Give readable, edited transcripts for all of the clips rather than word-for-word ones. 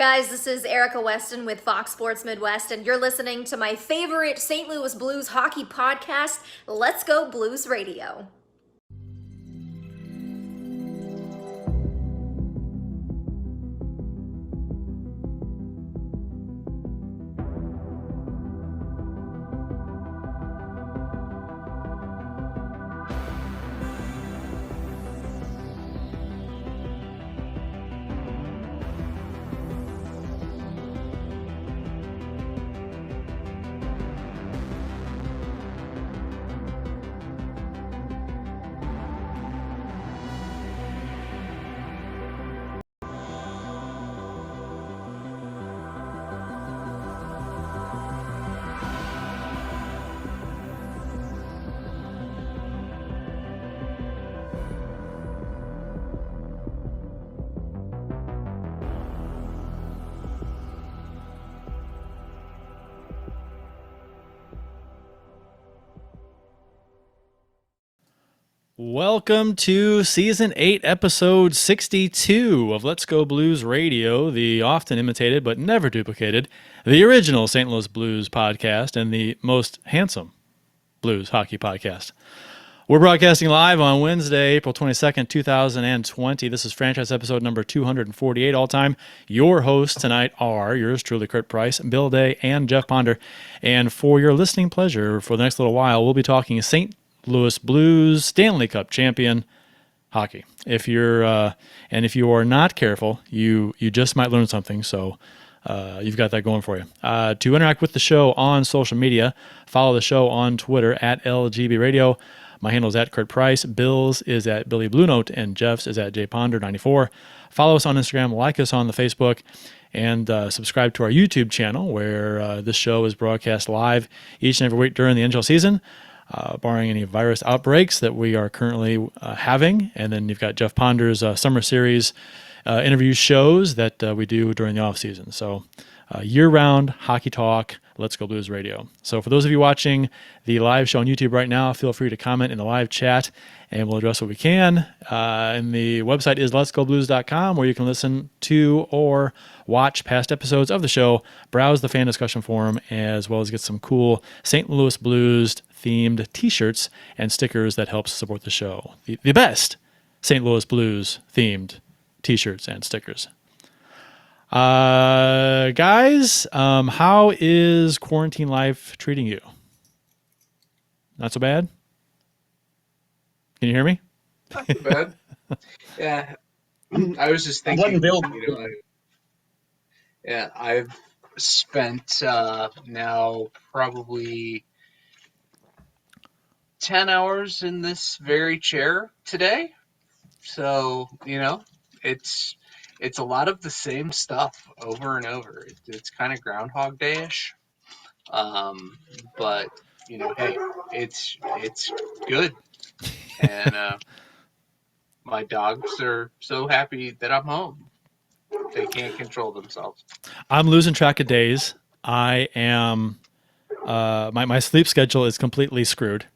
guys? This is Erica Weston with Fox Sports Midwest, and you're listening to my favorite St. Louis Blues hockey podcast, Let's Go Blues Radio. Welcome to Season 8, Episode 62 of Let's Go Blues Radio, the often imitated but never duplicated, the original St. Louis Blues podcast and the most handsome blues hockey podcast. We're broadcasting live on Wednesday, April 22nd, 2020. This is franchise episode number 248 all-time. Your hosts tonight are yours truly, Carey Price, Bill Day, and Jeff Ponder. And for your listening pleasure for the next little while, we'll be talking St. Louis Blues Stanley Cup champion hockey. If you are not careful, you just might learn something. So you've got that going for you. To interact with the show on social media, follow the show on Twitter at LGB Radio. My handle is at Carey Price. Bill's is at Billy Blue Note, and Jeff's is at JPonder94. Follow us on Instagram, like us on the Facebook, and subscribe to our YouTube channel where this show is broadcast live each and every week during the NHL season. Barring any virus outbreaks that we are currently having. And then you've got Jeff Ponder's summer series interview shows that we do during the off season. So year-round hockey talk, Let's Go Blues Radio. So for those of you watching the live show on YouTube right now, feel free to comment in the live chat and we'll address what we can. And the website is letsgoblues.com, where you can listen to or watch past episodes of the show, browse the fan discussion forum, as well as get some cool St. Louis Blues themed t-shirts and stickers that helps support the show. The best St. Louis Blues themed t-shirts and stickers. Guys, how is quarantine life treating you? Not so bad? Can you hear me? Not so bad. Yeah. I was just thinking, I've spent now probably 10 hours in this very chair today. So, it's a lot of the same stuff over and over. It's kind of Groundhog Day-ish. But, hey, it's good. And my dogs are so happy that I'm home. They can't control themselves. I'm losing track of days. I am, my sleep schedule is completely screwed.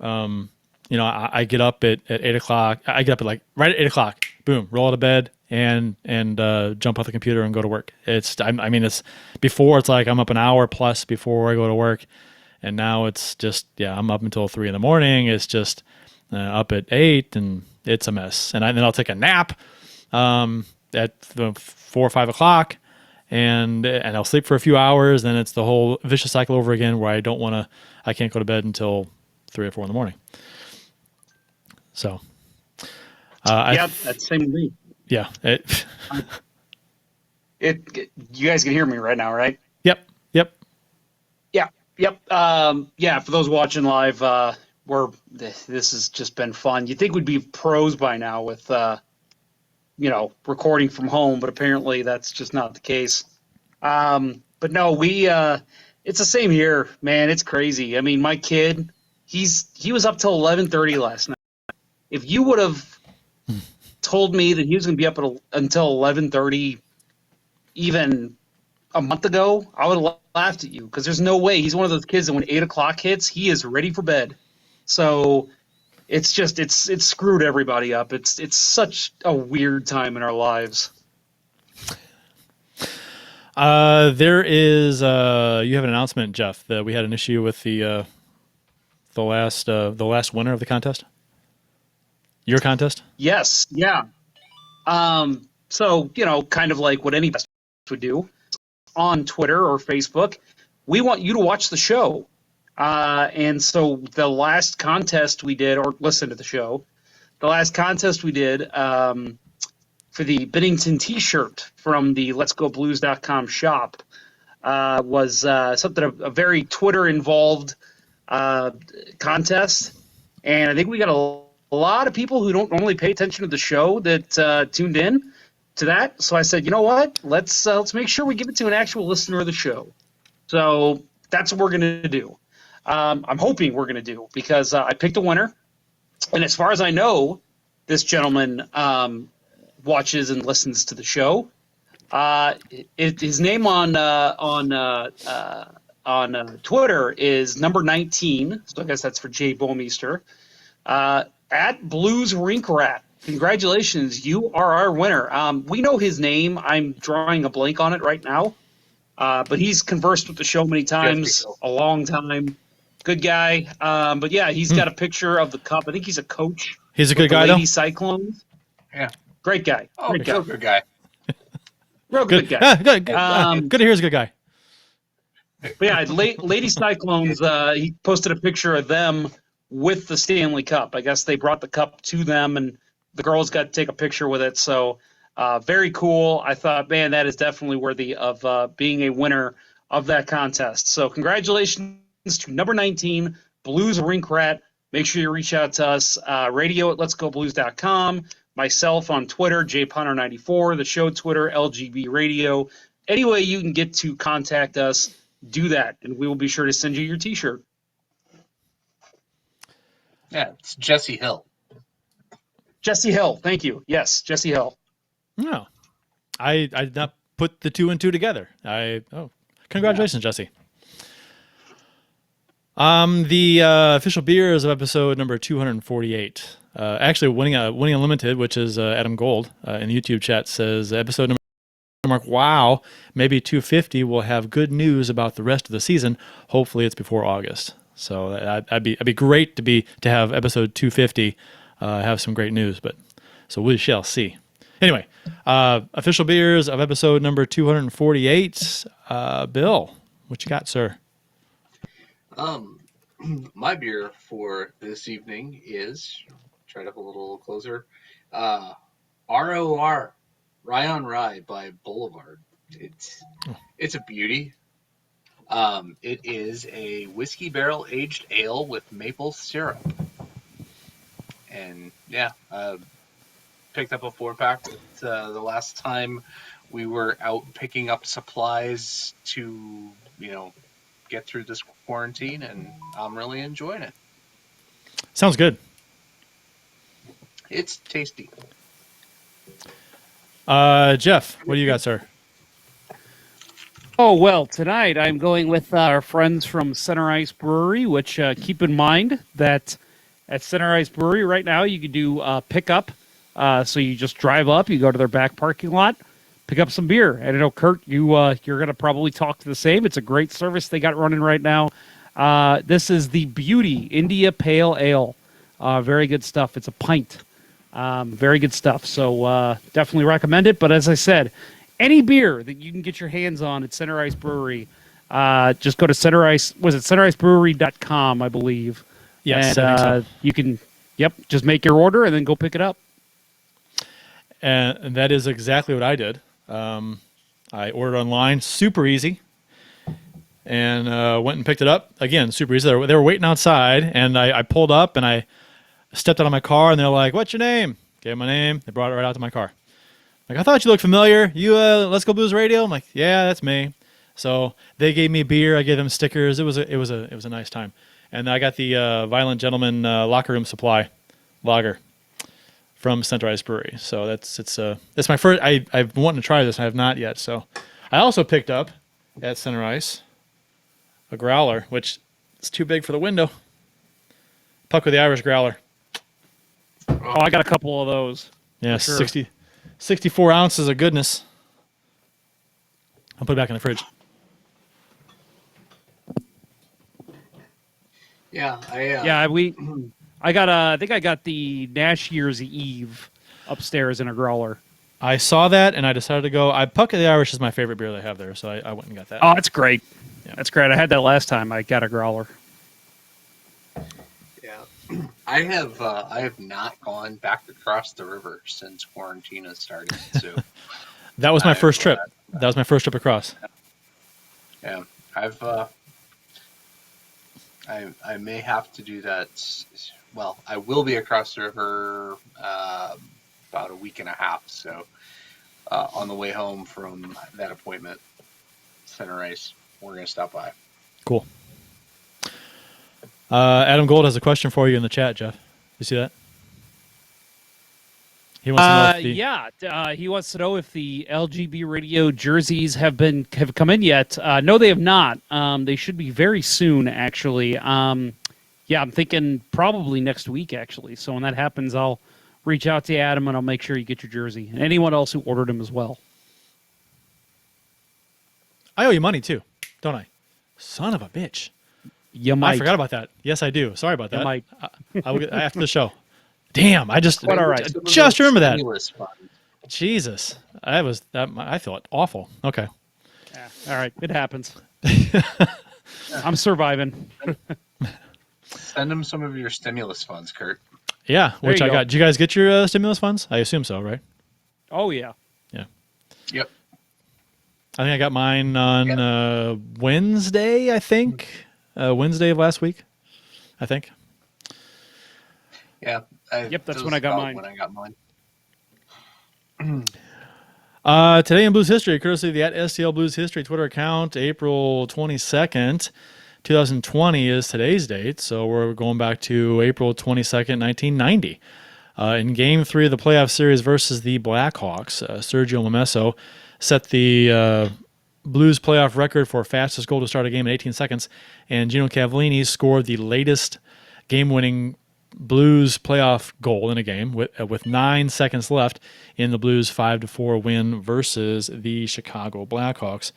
I get up at 8 o'clock. I get up at right at 8 o'clock. Boom, roll out of bed and jump off the computer and go to work. It's before it's like I'm up an hour plus before I go to work, and now it's just I'm up until 3 a.m. It's just up at 8, and it's a mess. And then I'll take a nap at 4 or 5 o'clock, and I'll sleep for a few hours. Then it's the whole vicious cycle over again where I can't go to bed until 3 or 4 a.m. So, that's the same with me. Yeah. You guys can hear me right now, right? Yep. Yep. For those watching live, this has just been fun. You'd think we'd be pros by now with, recording from home, but apparently that's just not the case. But no, it's the same here, man. It's crazy. I mean, my kid, he was up till 11:30 last night. If you would have told me that he was going to be up until 11:30 even a month ago, I would have laughed at you, because there's no way. He's one of those kids that when 8 o'clock hits, he is ready for bed. So it's screwed everybody up. It's such a weird time in our lives. There is you have an announcement, Jeff, that we had an issue with the last winner of the contest. Your contest? Yes, yeah. So, kind of like what any guest would do on Twitter or Facebook, we want you to watch the show. And so the last contest we did, or listen to the show, the last contest we did for the Bennington t-shirt from the letsgoblues.com shop was something, a very Twitter-involved contest. And I think we got a lot of people who don't normally pay attention to the show that tuned in to that. So I said, you know what? Let's make sure we give it to an actual listener of the show. So that's what we're going to do. I'm hoping we're going to do, because I picked a winner. And as far as I know, this gentleman watches and listens to the show. His name on Twitter is number 19. So I guess that's for Jay Bomeister. At Blues Rink Rat. Congratulations, you are our winner. We know his name. I'm drawing a blank on it right now. But he's conversed with the show many times, a long time. Good guy. But yeah, he's got a picture of the cup. I think he's a coach. He's a good guy, though. Lady Cyclones. Yeah. Great guy. Oh, Great guy. real good guy. Real good guy. Good to hear he's a good guy. But yeah, Lady Cyclones, he posted a picture of them with the Stanley Cup. I guess they brought the cup to them, and the girls got to take a picture with it. So very cool. I thought, man, that is definitely worthy of being a winner of that contest. So congratulations to number 19, Blues Rink Rat. Make sure you reach out to us, radio@letsgoblues.com, myself on Twitter, jpunter94, the show Twitter, LGB Radio. Any way you can get to contact us, do that, and we will be sure to send you your T-shirt. Yeah, it's Jesse Hill. Jesse Hill, thank you. Yes, Jesse Hill. No, I did not put the two and two together. Congratulations, Jesse. The official beers of episode number 248. Actually, winning unlimited, which is Adam Gold in the YouTube chat, says episode number. Mark, wow, maybe 250 will have good news about the rest of the season. Hopefully, it's before August. So that'd be great to have episode 250 have some great news. But so we shall see. Anyway, official beers of episode number 248. Bill, what you got, sir? My beer for this evening is, try it up a little closer, ROR, Rye on Rye by Boulevard. It's a beauty. It is a whiskey barrel aged ale with maple syrup. And yeah, picked up a 4-pack the last time we were out picking up supplies to, get through this quarantine, and I'm really enjoying it. Sounds good. It's tasty. Jeff, what do you got, sir? Oh, well, tonight I'm going with our friends from Center Ice Brewery, which keep in mind that at Center Ice Brewery right now you can do pickup. So you just drive up, you go to their back parking lot, pick up some beer. And I know, Kurt, you're going to probably talk to the same. It's a great service they got running right now. This is the Beauty India Pale Ale. Very good stuff. It's a pint. Very good stuff. So definitely recommend it. But as I said, any beer that you can get your hands on at Center Ice Brewery, just go to centericebrewery.com, I believe. Yes, and you can, just make your order and then go pick it up. And that is exactly what I did. I ordered online, super easy, and went and picked it up. Again, super easy. They were waiting outside, and I pulled up, and I stepped out of my car, and they're like, "What's your name?" Gave them my name. They brought it right out to my car. Like, I thought you looked familiar. You Let's Go Blues Radio? I'm like, yeah, that's me. So they gave me beer. I gave them stickers. It was a nice time. And I got the Violent Gentleman Locker Room Supply lager from Center Ice Brewery. So it's my first. I've been wanting to try this. I have not yet. So I also picked up at Center Ice a growler, which is too big for the window. Puck with the Irish growler. Oh, I got a couple of those. Yeah, sure. 64 ounces of goodness. I'll put it back in the fridge. Yeah, I think I got the Nash Year's Eve upstairs in a growler. I saw that, and I decided to go. Puck of the Irish is my favorite beer they have there, so I went and got that. Oh, that's great. Yeah. That's great. I had that last time. I got a growler. yeah. I have not gone back across the river since quarantine has started. So That was my first trip. That was my first trip across. yeah, I may have to do that. Well, I will be across the river about a week and a half. So on the way home from that appointment, Center Ice, we're going to stop by. Cool. Adam Gold has a question for you in the chat, Jeff. You see that? He wants to know if he wants to know if the LGB radio jerseys have come in yet. No, they have not. They should be very soon, actually. I'm thinking probably next week, actually. So when that happens, I'll reach out to you, Adam, and I'll make sure you get your jersey, and anyone else who ordered them as well. I owe you money too, don't I? Son of a bitch. You might. I forgot about that. Yes, I do. Sorry about that. You might. I will get after the show. Damn, I just But all right. just remember that. Stimulus funds. Jesus, I felt awful. Okay. Yeah, all right, it happens. I'm surviving. Send them some of your stimulus funds, Kurt. Yeah, which you I go. got. Did you guys get your stimulus funds? I assume so, right? Oh, yeah. Yeah. Yep. I think I got mine on Wednesday. I think Wednesday of last week. I think. Yeah. Yep, that's that when was I got about mine. When I got mine. Today in Blues History, courtesy of the @STL Blues History Twitter account, April 22nd, 2020 is today's date. So we're going back to April 22nd, 1990. In Game 3 of the playoff series versus the Blackhawks, Sergio Momesso set the Blues playoff record for fastest goal to start a game in 18 seconds, and Gino Cavallini scored the latest game-winning Blues playoff goal in a game with 9 seconds left in the Blues 5-4 win versus the Chicago Blackhawks.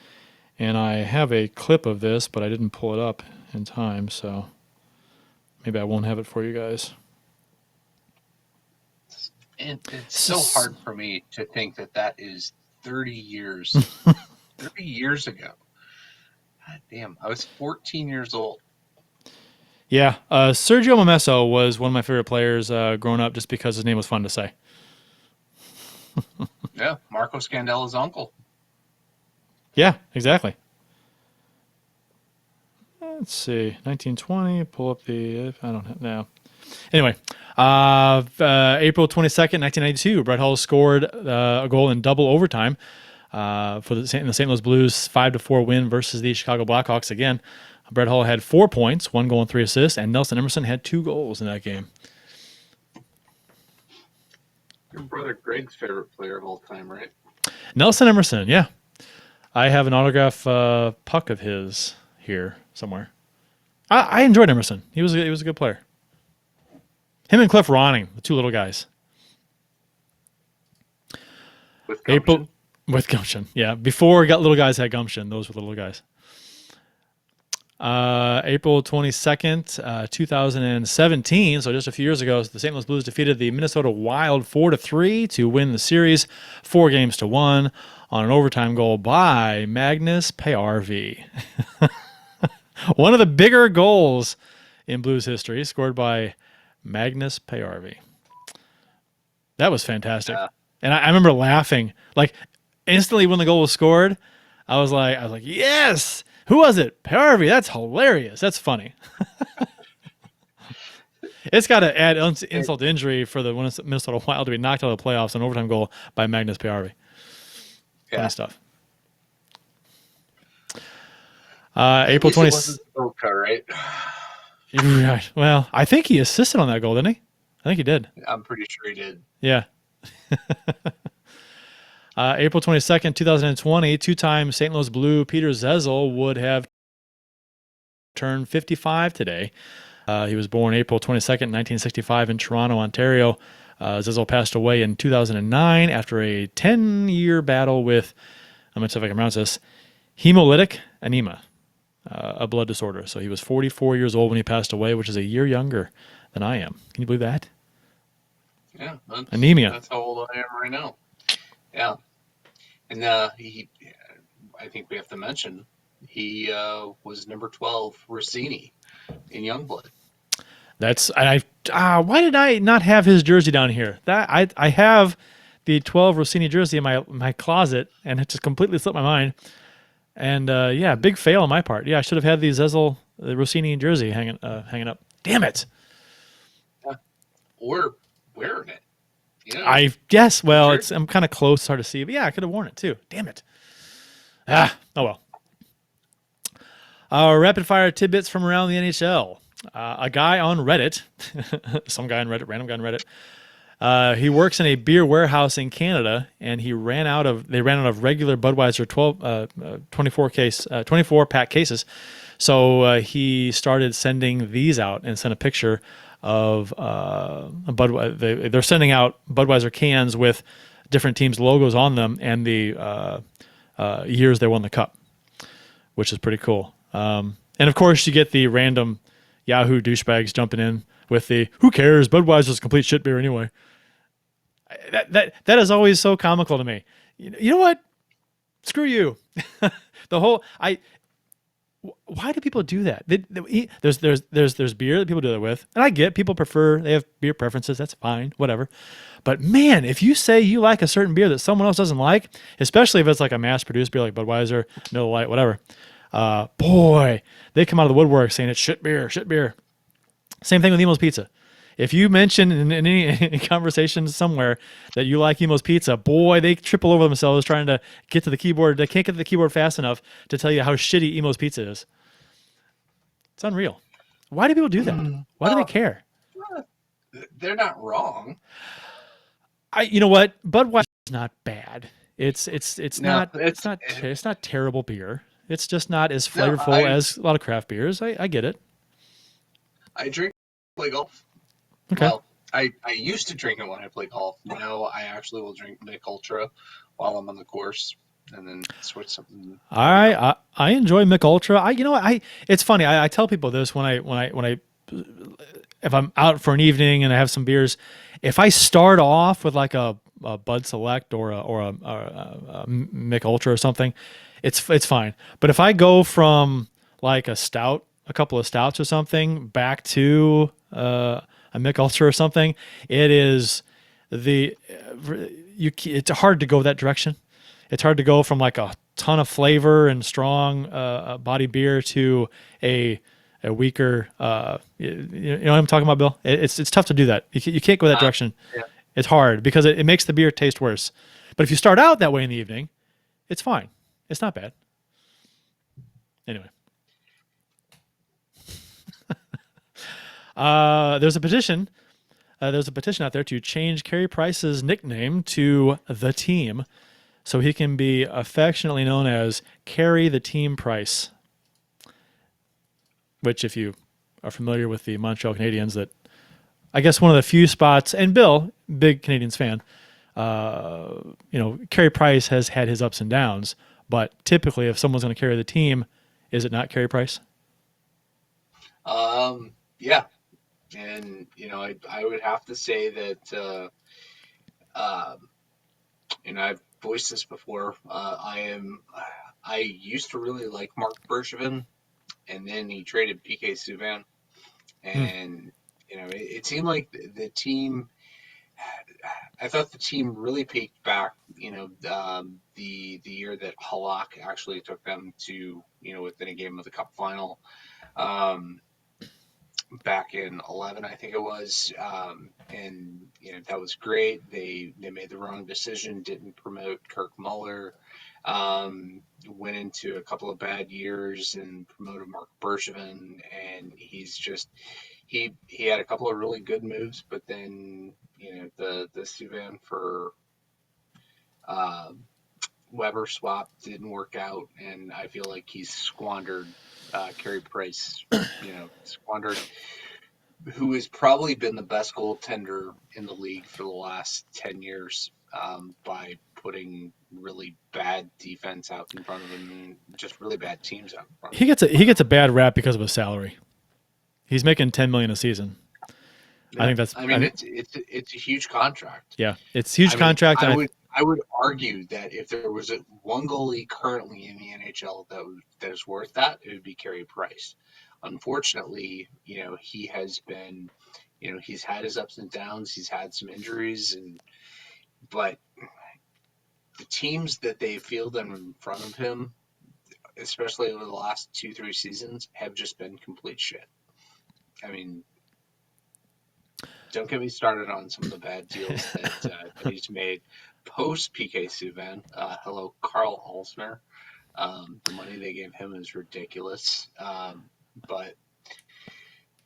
And I have a clip of this, but I didn't pull it up in time, so maybe I won't have it for you guys. It's so hard for me to think that is 30 years, 30 years ago. God damn, I was 14 years old. Yeah, Sergio Momesso was one of my favorite players growing up just because his name was fun to say. Yeah, Marco Scandella's uncle. Yeah, exactly. Let's see, 1920, pull up the, I don't know. Anyway, April 22nd, 1992, Brett Hull scored a goal in double overtime for the St. Louis Blues 5-4 win versus the Chicago Blackhawks. Again, Brett Hull had 4 points, 1 goal and 3 assists, and Nelson Emerson had 2 goals in that game. Your brother Greg's favorite player of all time, right? Nelson Emerson, yeah. I have an autograph puck of his here somewhere. I enjoyed Emerson. He was a good player. Him and Cliff Ronning, the 2 little guys. With gumption. With gumption, yeah. Before little guys had gumption, those were the little guys. April 22nd, 2017, so just a few years ago, the St. Louis Blues defeated the Minnesota Wild 4-3 to win the series 4-1 on an overtime goal by Magnus Pacioretty. One of the bigger goals in Blues history, scored by Magnus Pacioretty. That was fantastic. Yeah. And I remember laughing. Like, instantly when the goal was scored, I was like, yes! Who was it? Pacioretty. That's hilarious. That's funny. It's got to add insult to injury for the Minnesota Wild to be knocked out of the playoffs on an overtime goal by Magnus Pacioretty. Funny stuff. April 20th. Right? Right. Well, I think he assisted on that goal, didn't he? I think he did. I'm pretty sure he did. Yeah. April 22nd, 2020, 2-time St. Louis Blue Peter Zezel would have turned 55 today. He was born April 22nd, 1965 in Toronto, Ontario. Zezel passed away in 2009 after a 10-year battle with, I'm going to see if I can pronounce this, hemolytic anemia, a blood disorder. So he was 44 years old when he passed away, which is a year younger than I am. Can you believe that? Yeah, Anemia. That's how old I am right now. Yeah, and I think we have to mention he was number 12 Rossini in Youngblood. That's why did I not have his jersey down here? That I have the 12 Rossini jersey in my closet, and it just completely slipped my mind. And yeah, big fail on my part. Yeah, I should have had the Rossini jersey hanging up. Damn it! Yeah. Or wearing it. Yeah. I guess. Well, Sure. I'm kind of close, hard to see, but yeah, I could have worn it too. Damn it! Oh well. Our rapid fire tidbits from around the NHL. A guy on Reddit, some guy on Reddit, random guy on Reddit. He works in a beer warehouse in Canada, and they ran out of regular Budweiser 24 pack cases. So he started sending these out and sent a picture of they're sending out Budweiser cans with different teams' logos on them and the years they won the cup, which is pretty cool. And of course, you get the random Yahoo douchebags jumping in with the "Who cares? Budweiser's a complete shit beer anyway." That is always so comical to me. You know what? Screw you. Why do people do that? There's beer that people do that with, and I get people they have beer preferences. That's fine, whatever. But man, if you say you like a certain beer that someone else doesn't like, especially if it's like a mass-produced beer like Budweiser, Miller Lite, whatever, boy, they come out of the woodwork saying it's shit beer, shit beer. Same thing with Emo's Pizza. If you mention in any conversation somewhere that you like Emo's Pizza, boy, they triple over themselves trying to get to the keyboard. They can't get to the keyboard fast enough to tell you how shitty Emo's Pizza is. It's unreal. Why do people do that? Why do they care? They're not wrong. You know what? Budweiser is not bad. It's No, not terrible beer. It's just not as flavorful as a lot of craft beers. I get it. I drink play golf. Okay. Well, I used to drink it when I play golf. Now I actually will drink Mick Ultra while I'm on the course, and then switch something. I enjoy Mick Ultra. It's funny. I tell people this when I if I'm out for an evening and I have some beers. If I start off with like a Bud Select or a Mick Ultra or something, it's fine. But if I go from like a couple of stouts or something back to a Mick Ultra or something, it's hard to go that direction. It's hard to go from like a ton of flavor and strong body beer to a weaker. You know what I'm talking about, Bill? It's tough to do that. You can't go that direction. Yeah. It's hard because it makes the beer taste worse. But if you start out that way in the evening, it's fine. It's not bad. Anyway. There's a petition. There's a petition out there to change Carey Price's nickname to The Team so he can be affectionately known as Carey the Team Price. Which, if you are familiar with the Montreal Canadiens, that I guess one of the few spots, and Bill, big Canadiens fan, Carey Price has had his ups and downs, but typically if someone's going to carry the team, is it not Carey Price? Yeah. And, I would have to say that, I've voiced this before. I used to really like Mark Bergevin, and then he traded PK Subban. And, it seemed like the team, I thought the team really peaked back, the year that Halak actually took them to, within a game of the Cup final. Back in 2011, I think it was, and that was great. They made the wrong decision, didn't promote Kirk Muller, went into a couple of bad years and promoted Mark Bergevin, and he's just he had a couple of really good moves, but then the Subban for Weber swap didn't work out, and I feel like he's squandered Carey Price, squandered who has probably been the best goaltender in the league for the last 10 years by putting really bad defense out in front of him, and just really bad teams out in front of He him. gets a bad rap because of his salary. He's making $10 million a season. Yeah. I think that's. I mean, it's a huge contract. Yeah, it's a huge I mean, contract. I would argue that if there was one goalie currently in the NHL that is worth that, it would be Carey Price. Unfortunately, he has been, he's had his ups and downs. He's had some injuries, but the teams that they fielded in front of him, especially over the last 2-3 seasons, have just been complete shit. I mean, don't get me started on some of the bad deals that he's made post PK Subban. Hello, Carl Alsner. The money they gave him is ridiculous. But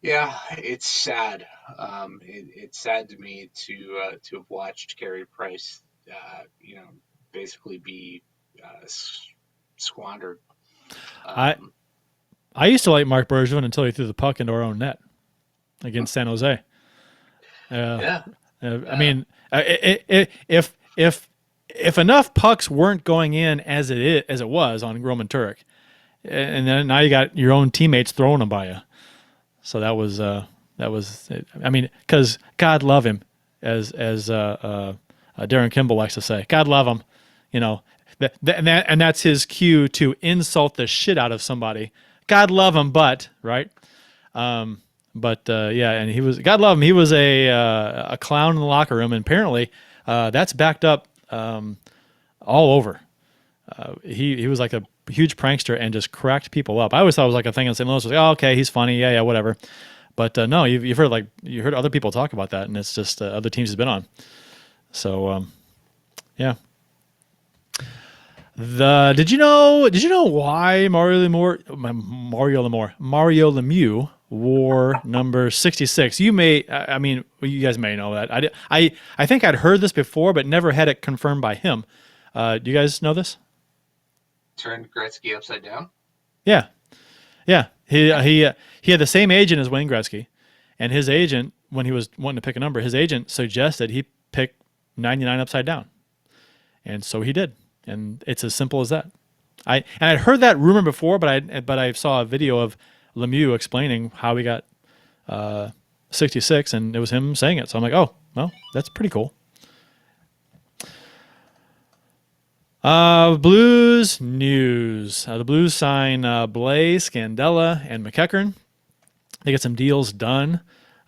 yeah, it's sad. It's sad to me to have watched Carey Price, basically be squandered. I used to like Mark Bergevin until he threw the puck into our own net against San Jose. Yeah. I mean, if enough pucks weren't going in as it was on Roman Turek, and then now you got your own teammates throwing them by you, so that was. I mean, because God love him, as Darren Kimball likes to say, God love him, and that's his cue to insult the shit out of somebody. God love him, but right. And he was, God love him, he was a clown in the locker room, and apparently that's backed up all over. He was like a huge prankster and just cracked people up. I always thought it was like a thing in St. Louis. Was like, oh, okay, he's funny, yeah, whatever. But no, you've heard other people talk about that, and it's just other teams he's been on. So yeah. Did you know why Mario Lemieux wore number 66? You guys may know that. I think I'd heard this before, but never had it confirmed by him. Do you guys know this? Turned Gretzky upside down. Yeah. He had the same agent as Wayne Gretzky, and his agent, when he was wanting to pick a number, his agent suggested he pick 99 upside down, and so he did. And it's as simple as that. I'd heard that rumor before, but I saw a video of Lemieux explaining how he got 66, and it was him saying it. So I'm like, oh, well, that's pretty cool. Blues news. The Blues sign Blais, Scandella, and MacEachern. They get some deals done.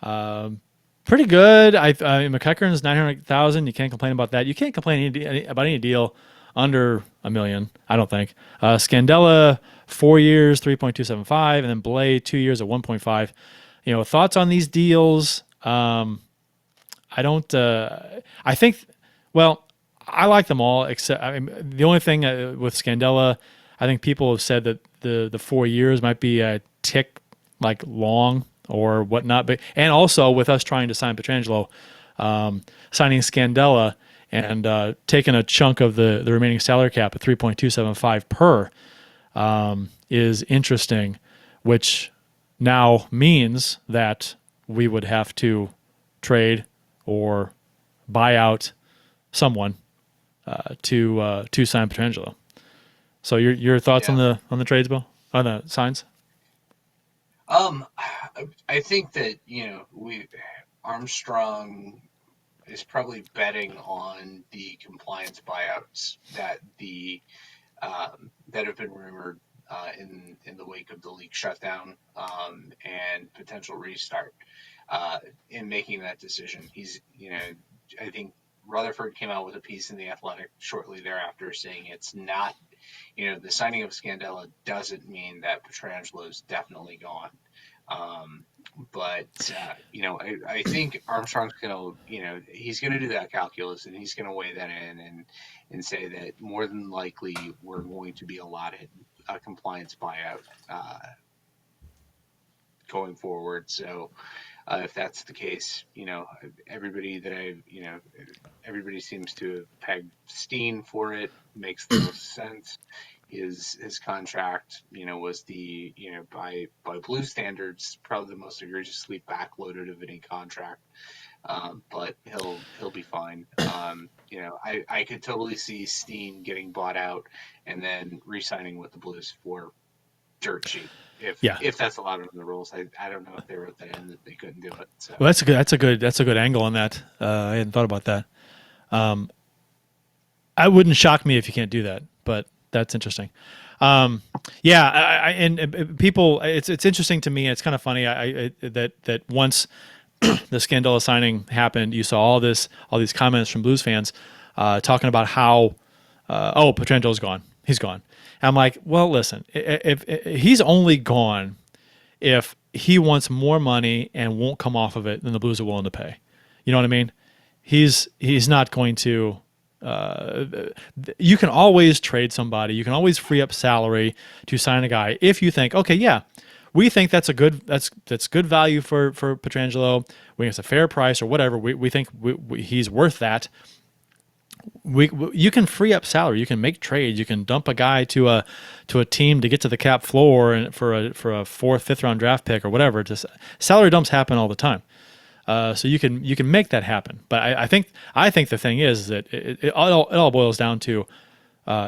Pretty good. MacEachern's $900,000. You can't complain about that. You can't complain about any deal under $1 million, I don't think. Scandella, 4 years, 3.275, and then Blais, 2 years at 1.5. Thoughts on these deals? I like them all, except the only thing with Scandella, I think people have said that the 4 years might be a tick long or whatnot, and also with us trying to sign Pietrangelo, signing Scandella and taking a chunk of the remaining salary cap at 3.275 per is interesting, which now means that we would have to trade or buy out someone to sign Pietrangelo. So your thoughts on the trades, Bill, on the signs? I think that Armstrong is probably betting on the compliance buyouts that that have been rumored in the wake of the league shutdown and potential restart. In making that decision, he's I think Rutherford came out with a piece in The Athletic shortly thereafter saying it's not, the signing of Scandella doesn't mean that Pietrangelo is definitely gone. I think Armstrong's going to, he's going to do that calculus and he's going to weigh that in and say that more than likely we're going to be allotted a compliance buyout going forward. So if that's the case, everybody seems to have pegged Steen for it. Makes the most sense. His contract, was the, by Blue standards, probably the most egregiously backloaded of any contract but he'll be fine. I could totally see Steen getting bought out and then re-signing with the Blues for dirt cheap. If that's allowed in the rules, I don't know if they wrote that in that they couldn't do it. So. Well, that's a good angle on that. I hadn't thought about that. I wouldn't shock me if you can't do that, but that's interesting. And people, it's interesting to me. It's kind of funny. That once the Scandella signing happened, you saw all these comments from Blues fans talking about how, Pietrangelo's gone. He's gone. And I'm like, well, listen, if he's only gone if he wants more money and won't come off of it than the Blues are willing to pay. You know what I mean? He's not going to. You can always trade somebody. You can always free up salary to sign a guy if you think, okay, yeah, we think that's good value for Pietrangelo. We think it's a fair price or whatever. We think he's worth that. You can free up salary. You can make trades. You can dump a guy to a team to get to the cap floor and for a fourth, fifth round draft pick or whatever. Just salary dumps happen all the time. So you can make that happen. But I think the thing is that it all boils down to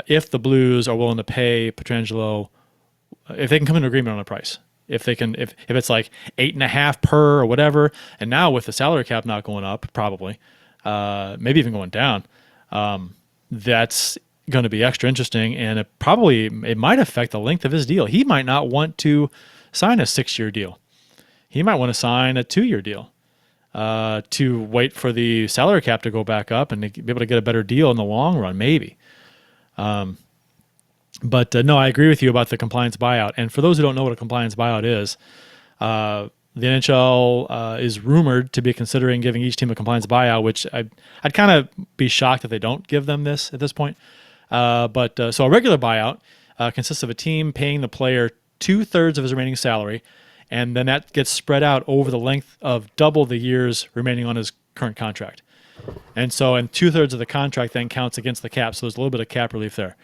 if the Blues are willing to pay Pietrangelo, if they can come to an agreement on a price. If it's like 8.5 per or whatever, and now with the salary cap not going up, probably, maybe even going down, that's going to be extra interesting, and it might affect the length of his deal. He might not want to sign a 6-year deal. He might want to sign a 2-year deal to wait for the salary cap to go back up and to be able to get a better deal in the long run, maybe. But no, I agree with you about the compliance buyout. And for those who don't know what a compliance buyout is, the NHL is rumored to be considering giving each team a compliance buyout, which I'd kind of be shocked if they don't give them this at this point. So a regular buyout consists of a team paying the player 2/3 of his remaining salary, and then that gets spread out over the length of double the years remaining on his current contract. And 2/3 of the contract then counts against the cap, so there's a little bit of cap relief there.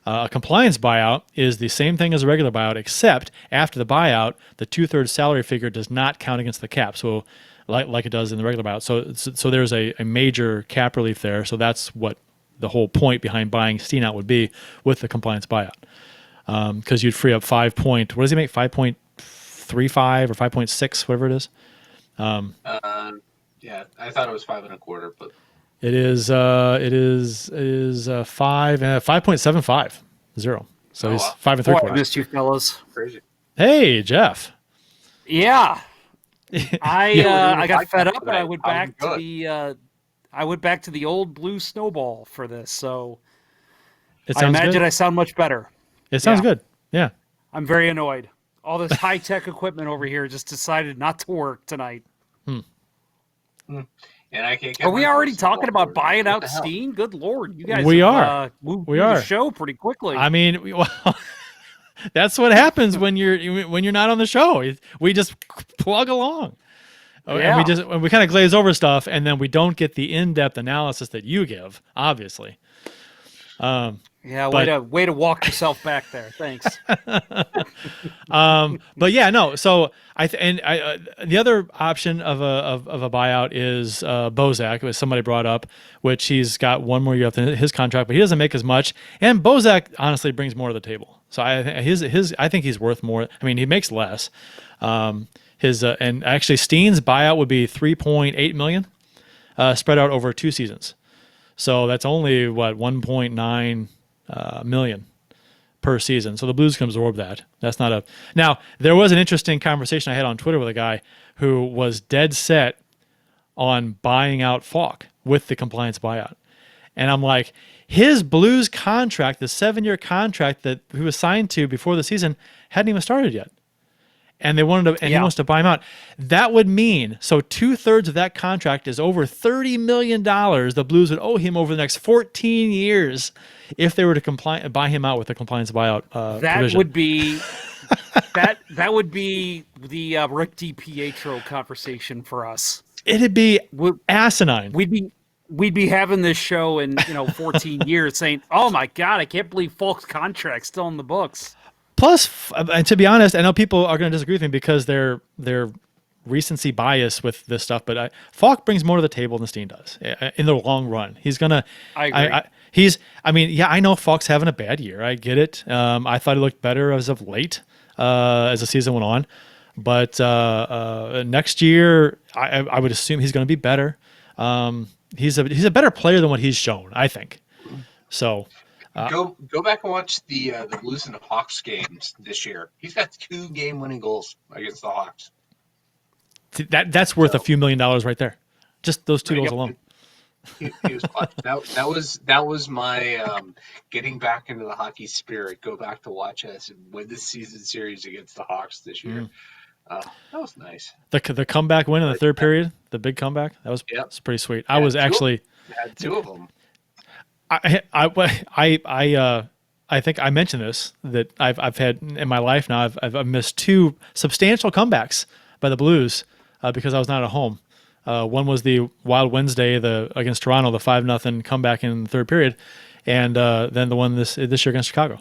A compliance buyout is the same thing as a regular buyout, except after the buyout, the 2/3 salary figure does not count against the cap, so like it does in the regular buyout. So there's a major cap relief there. So that's what the whole point behind buying Steen out would be with the compliance buyout, because you'd free up what does he make? 5.35 or 5.6, whatever it is. Yeah, I thought it was 5.25, but. It is 5.75. So he's 5.75. Boy, I missed you fellas. Crazy. Hey, Jeff. Yeah. I got fed up and I went back to the old blue snowball for this. So I imagine good. I sound much better. It sounds good. Yeah. I'm very annoyed. All this high-tech equipment over here just decided not to work tonight. And I can't. Are we already talking about buying out Steen? Good Lord, you guys! We are. Moved we are. are. The show pretty quickly. I mean, that's what happens when you're not on the show. We just plug along, and we kind of glaze over stuff, and then we don't get the in-depth analysis that you give. Obviously. Way to walk yourself back there. Thanks. But yeah, no. So the other option of a buyout is Bozak, which somebody brought up, which he's got one more year left in his contract, but he doesn't make as much. And Bozak honestly brings more to the table. So I think he's worth more. I mean, he makes less. And actually Steen's buyout would be $3.8 million, spread out over 2 seasons. So that's only 1.9 million per season. So the Blues can absorb that. That's not Now, there was an interesting conversation I had on Twitter with a guy who was dead set on buying out Falk with the compliance buyout. And I'm like, his Blues contract, the 7-year contract that he was signed to before the season, hadn't even started yet. And he wants to buy him out. That would mean, so 2/3 of that contract is over $30 million the Blues would owe him over the next 14 years if they were to buy him out with a compliance buyout provision. That would be the Rick DiPietro conversation for us. It'd be asinine. We'd be having this show in 14 years saying, "Oh my God, I can't believe Falk's contract's still in the books." Plus, and to be honest, I know people are going to disagree with me because they're recency bias with this stuff, but Falk brings more to the table than Steen does in the long run. He's gonna. I agree. I know Falk's having a bad year. I get it. I thought he looked better as of late, as the season went on, but next year I would assume he's going to be better. He's a better player than what he's shown, I think. So. Go back and watch the Blues and the Hawks games this year. He's got 2 game-winning goals against the Hawks. That's worth a few $1 million right there. Just those 2 goals alone. He was clutch. That was my getting back into the hockey spirit. Go back to watch us and win the season series against the Hawks this year. That was nice. The comeback win in the third period, the big comeback, that was pretty sweet. I was actually had 2 of them. I think I mentioned this, that I've had in my life now. I've missed 2 substantial comebacks by the Blues because I was not at home. One was the Wild Wednesday against Toronto, the 5-0 comeback in the third period, and then the one this year against Chicago.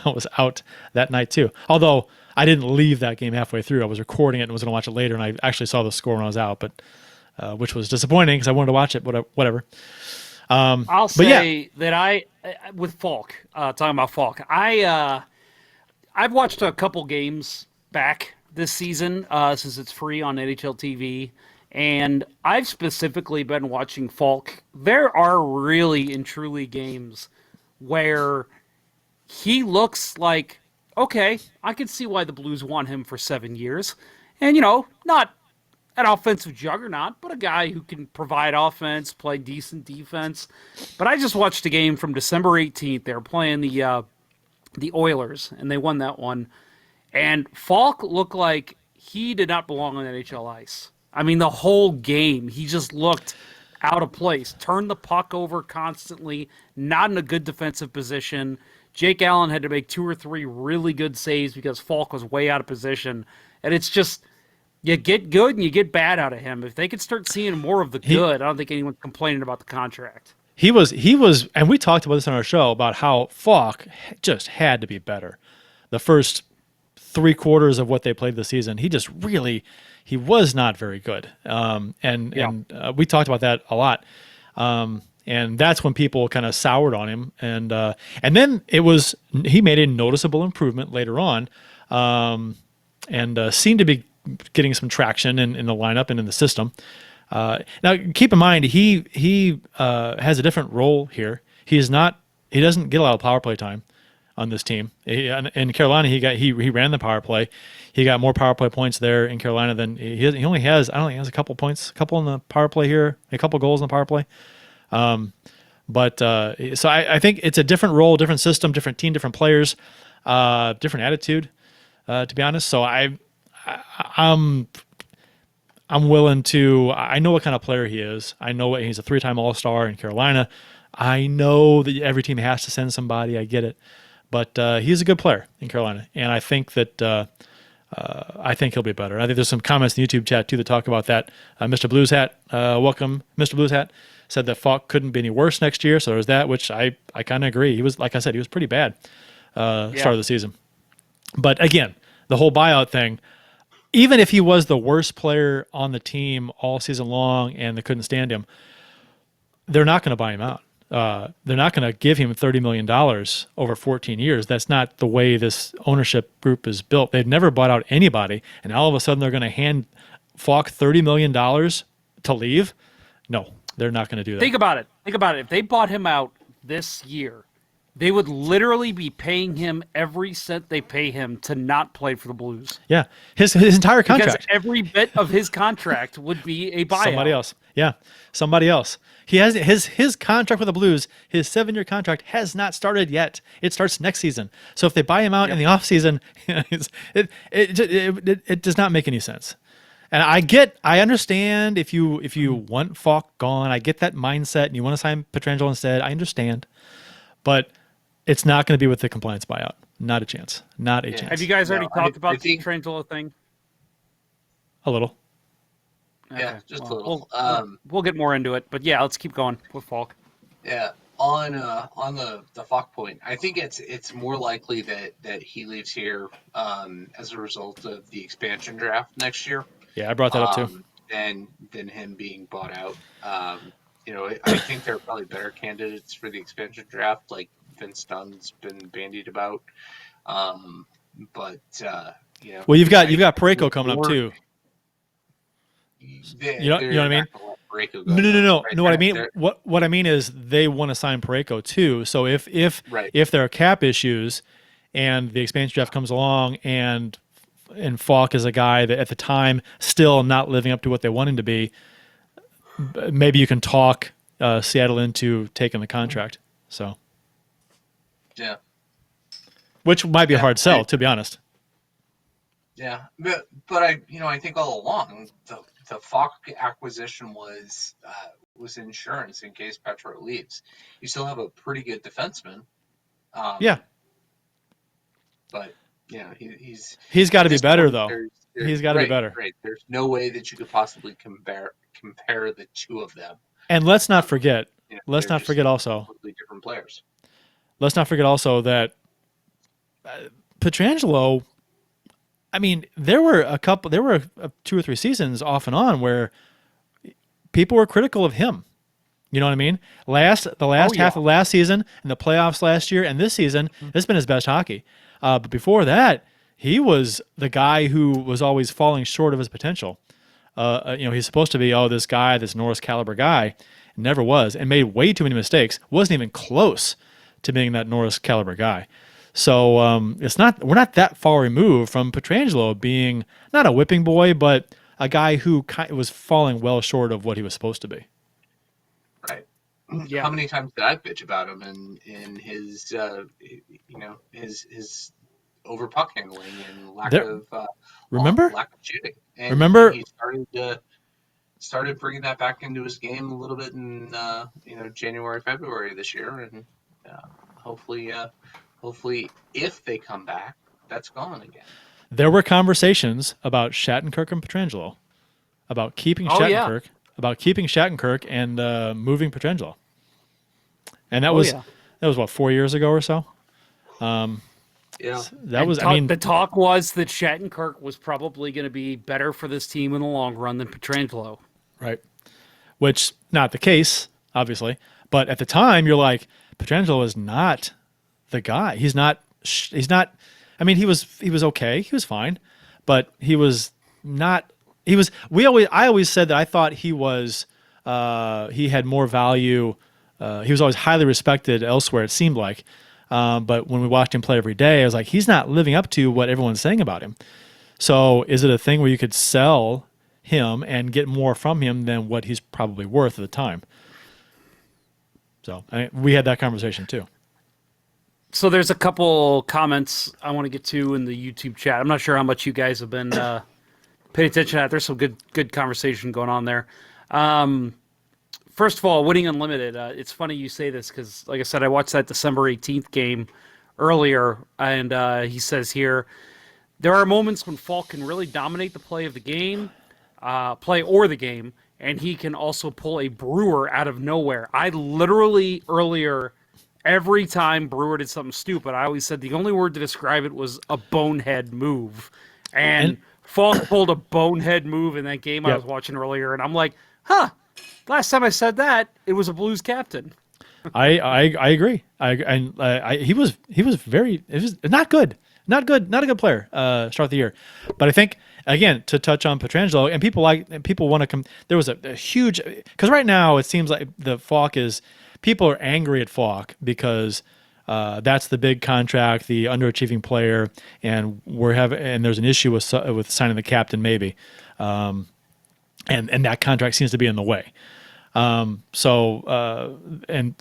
I was out that night too. Although I didn't leave that game halfway through. I was recording it and was going to watch it later, and I actually saw the score when I was out, but which was disappointing because I wanted to watch it. Whatever. I'll say that with Falk, talking about Falk, I've watched a couple games back this season since it's free on NHL TV, and I've specifically been watching Falk. There are really and truly games where he looks like, okay, I can see why the Blues want him for 7 years, and not an offensive juggernaut, but a guy who can provide offense, play decent defense. But I just watched a game from December 18th. They were playing the Oilers, and they won that one. And Falk looked like he did not belong on NHL ice. I mean, the whole game, he just looked out of place. Turned the puck over constantly, not in a good defensive position. Jake Allen had to make 2 or 3 really good saves because Falk was way out of position. And it's just... you get good and you get bad out of him. If they could start seeing more of the good, I don't think anyone's complaining about the contract. He was, and we talked about this on our show about how Falk just had to be better. The first 3 quarters of what they played this season, he was not very good. And we talked about that a lot. And that's when people kind of soured on him. And then he made a noticeable improvement later on, and seemed to be getting some traction in the lineup and in the system. Now, keep in mind, he has a different role here. He doesn't get a lot of power play time on this team. In Carolina, he ran the power play. He got more power play points there in Carolina than he only has. I don't think he has a couple points, a couple in the power play here, a couple goals in the power play. So I think it's a different role, different system, different team, different players, different attitude. To be honest, so I'm willing to. I know what kind of player he is. I know he's a 3-time All-Star in Carolina. I know that every team has to send somebody. I get it, but he's a good player in Carolina, and I think that I think he'll be better. I think there's some comments in the YouTube chat too that talk about that. Mr. Blues Hat, welcome, Mr. Blues Hat, said that Falk couldn't be any worse next year. So there's that, which I kind of agree. He was, like I said, he was pretty bad start of the season. But again, the whole buyout thing. Even if he was the worst player on the team all season long and they couldn't stand him, they're not going to buy him out. They're not going to give him $30 million over 14 years. That's not the way this ownership group is built. They've never bought out anybody, and all of a sudden they're going to hand Falk $30 million to leave? No, they're not going to do that. Think about it. If they bought him out this year, they would literally be paying him every cent they pay him to not play for the Blues. Yeah, his entire contract. Because every bit of his contract would be a buyout. Somebody else. Yeah, somebody else. He has his contract with the Blues. His 7-year contract has not started yet. It starts next season. So if they buy him out in the off season, it does not make any sense. And I understand if you want Falk gone. I get that mindset, and you want to sign Pietrangelo instead. I understand, but it's not going to be with the compliance buyout. Not a chance. Not a chance. Have you guys already talked about the Pietrangelo thing? A little. Yeah, Okay. just a little. We'll get more into it, but yeah, let's keep going with Falk. Yeah, on the Falk point, I think it's more likely that he leaves here as a result of the expansion draft next year. Yeah, I brought that up too. Than him being bought out. I think there are probably better candidates for the expansion draft, like Vince Dunn's been bandied about. But Well, you've got Parayko coming up too. You know what I mean? No. What I mean, what I mean is they want to sign Parayko too. So if there are cap issues, and the expansion draft comes along, and Falk is a guy that at the time still not living up to what they want him to be, maybe you can talk Seattle into taking the contract. So yeah, which might be a hard sell, to be honest. Yeah, but I think all along the Falk acquisition was insurance in case Petro leaves. You still have a pretty good defenseman. Yeah. But he's got to be better though. He's got to be better. Right. There's no way that you could possibly compare the two of them. And let's not forget. Let's not forget also. Completely different players. Let's not forget also that Pietrangelo. I mean, there were 2 or 3 seasons off and on where people were critical of him. You know what I mean? The last half of last season and the playoffs last year and this season, this has been his best hockey. But before that, he was the guy who was always falling short of his potential. He's supposed to be, this guy, this Norris caliber guy. Never was, and made way too many mistakes. Wasn't even close to being that Norris caliber guy. So we're not that far removed from Pietrangelo being not a whipping boy, but a guy who was falling well short of what he was supposed to be. Right. Yeah. How many times did I bitch about him in his his over puck handling and lack of shooting? And remember he started bringing that back into his game a little bit in January, February this year, and hopefully if they come back, that's gone again. There were conversations about Shattenkirk and Pietrangelo, about keeping Shattenkirk and moving Pietrangelo. And that was 4 years ago or so. The talk was that Shattenkirk was probably going to be better for this team in the long run than Pietrangelo. Right. Which not the case, obviously, but at the time you're like, Pietrangelo is not the guy. He's not. I mean, he was okay. He was fine, but he was not. He was. I always said that I thought he was. He had more value. He was always highly respected elsewhere. It seemed like, but when we watched him play every day, I was like, he's not living up to what everyone's saying about him. So, is it a thing where you could sell him and get more from him than what he's probably worth at the time? So, we had that conversation too. So there's a couple comments I want to get to in the YouTube chat. I'm not sure how much you guys have been paying attention to that. There's some good conversation going on there. First of all, Winning Unlimited. It's funny you say this because, like I said, I watched that December 18th game earlier, and he says here, there are moments when Falk can really dominate the play of the game, the game, and he can also pull a Brewer out of nowhere. I literally earlier... Every time Brewer did something stupid, I always said the only word to describe it was a bonehead move. And Falk pulled a bonehead move in that game I was watching earlier, and I'm like, last time I said that, it was a Blues captain. I agree. He was not good. Not a good player start of the year. But I think, again, to touch on Pietrangelo, and people want to come. There was a huge, because right now it seems like the Falk is. People are angry at Falk because that's the big contract, the underachieving player, and there's an issue with signing the captain maybe, and that contract seems to be in the way. And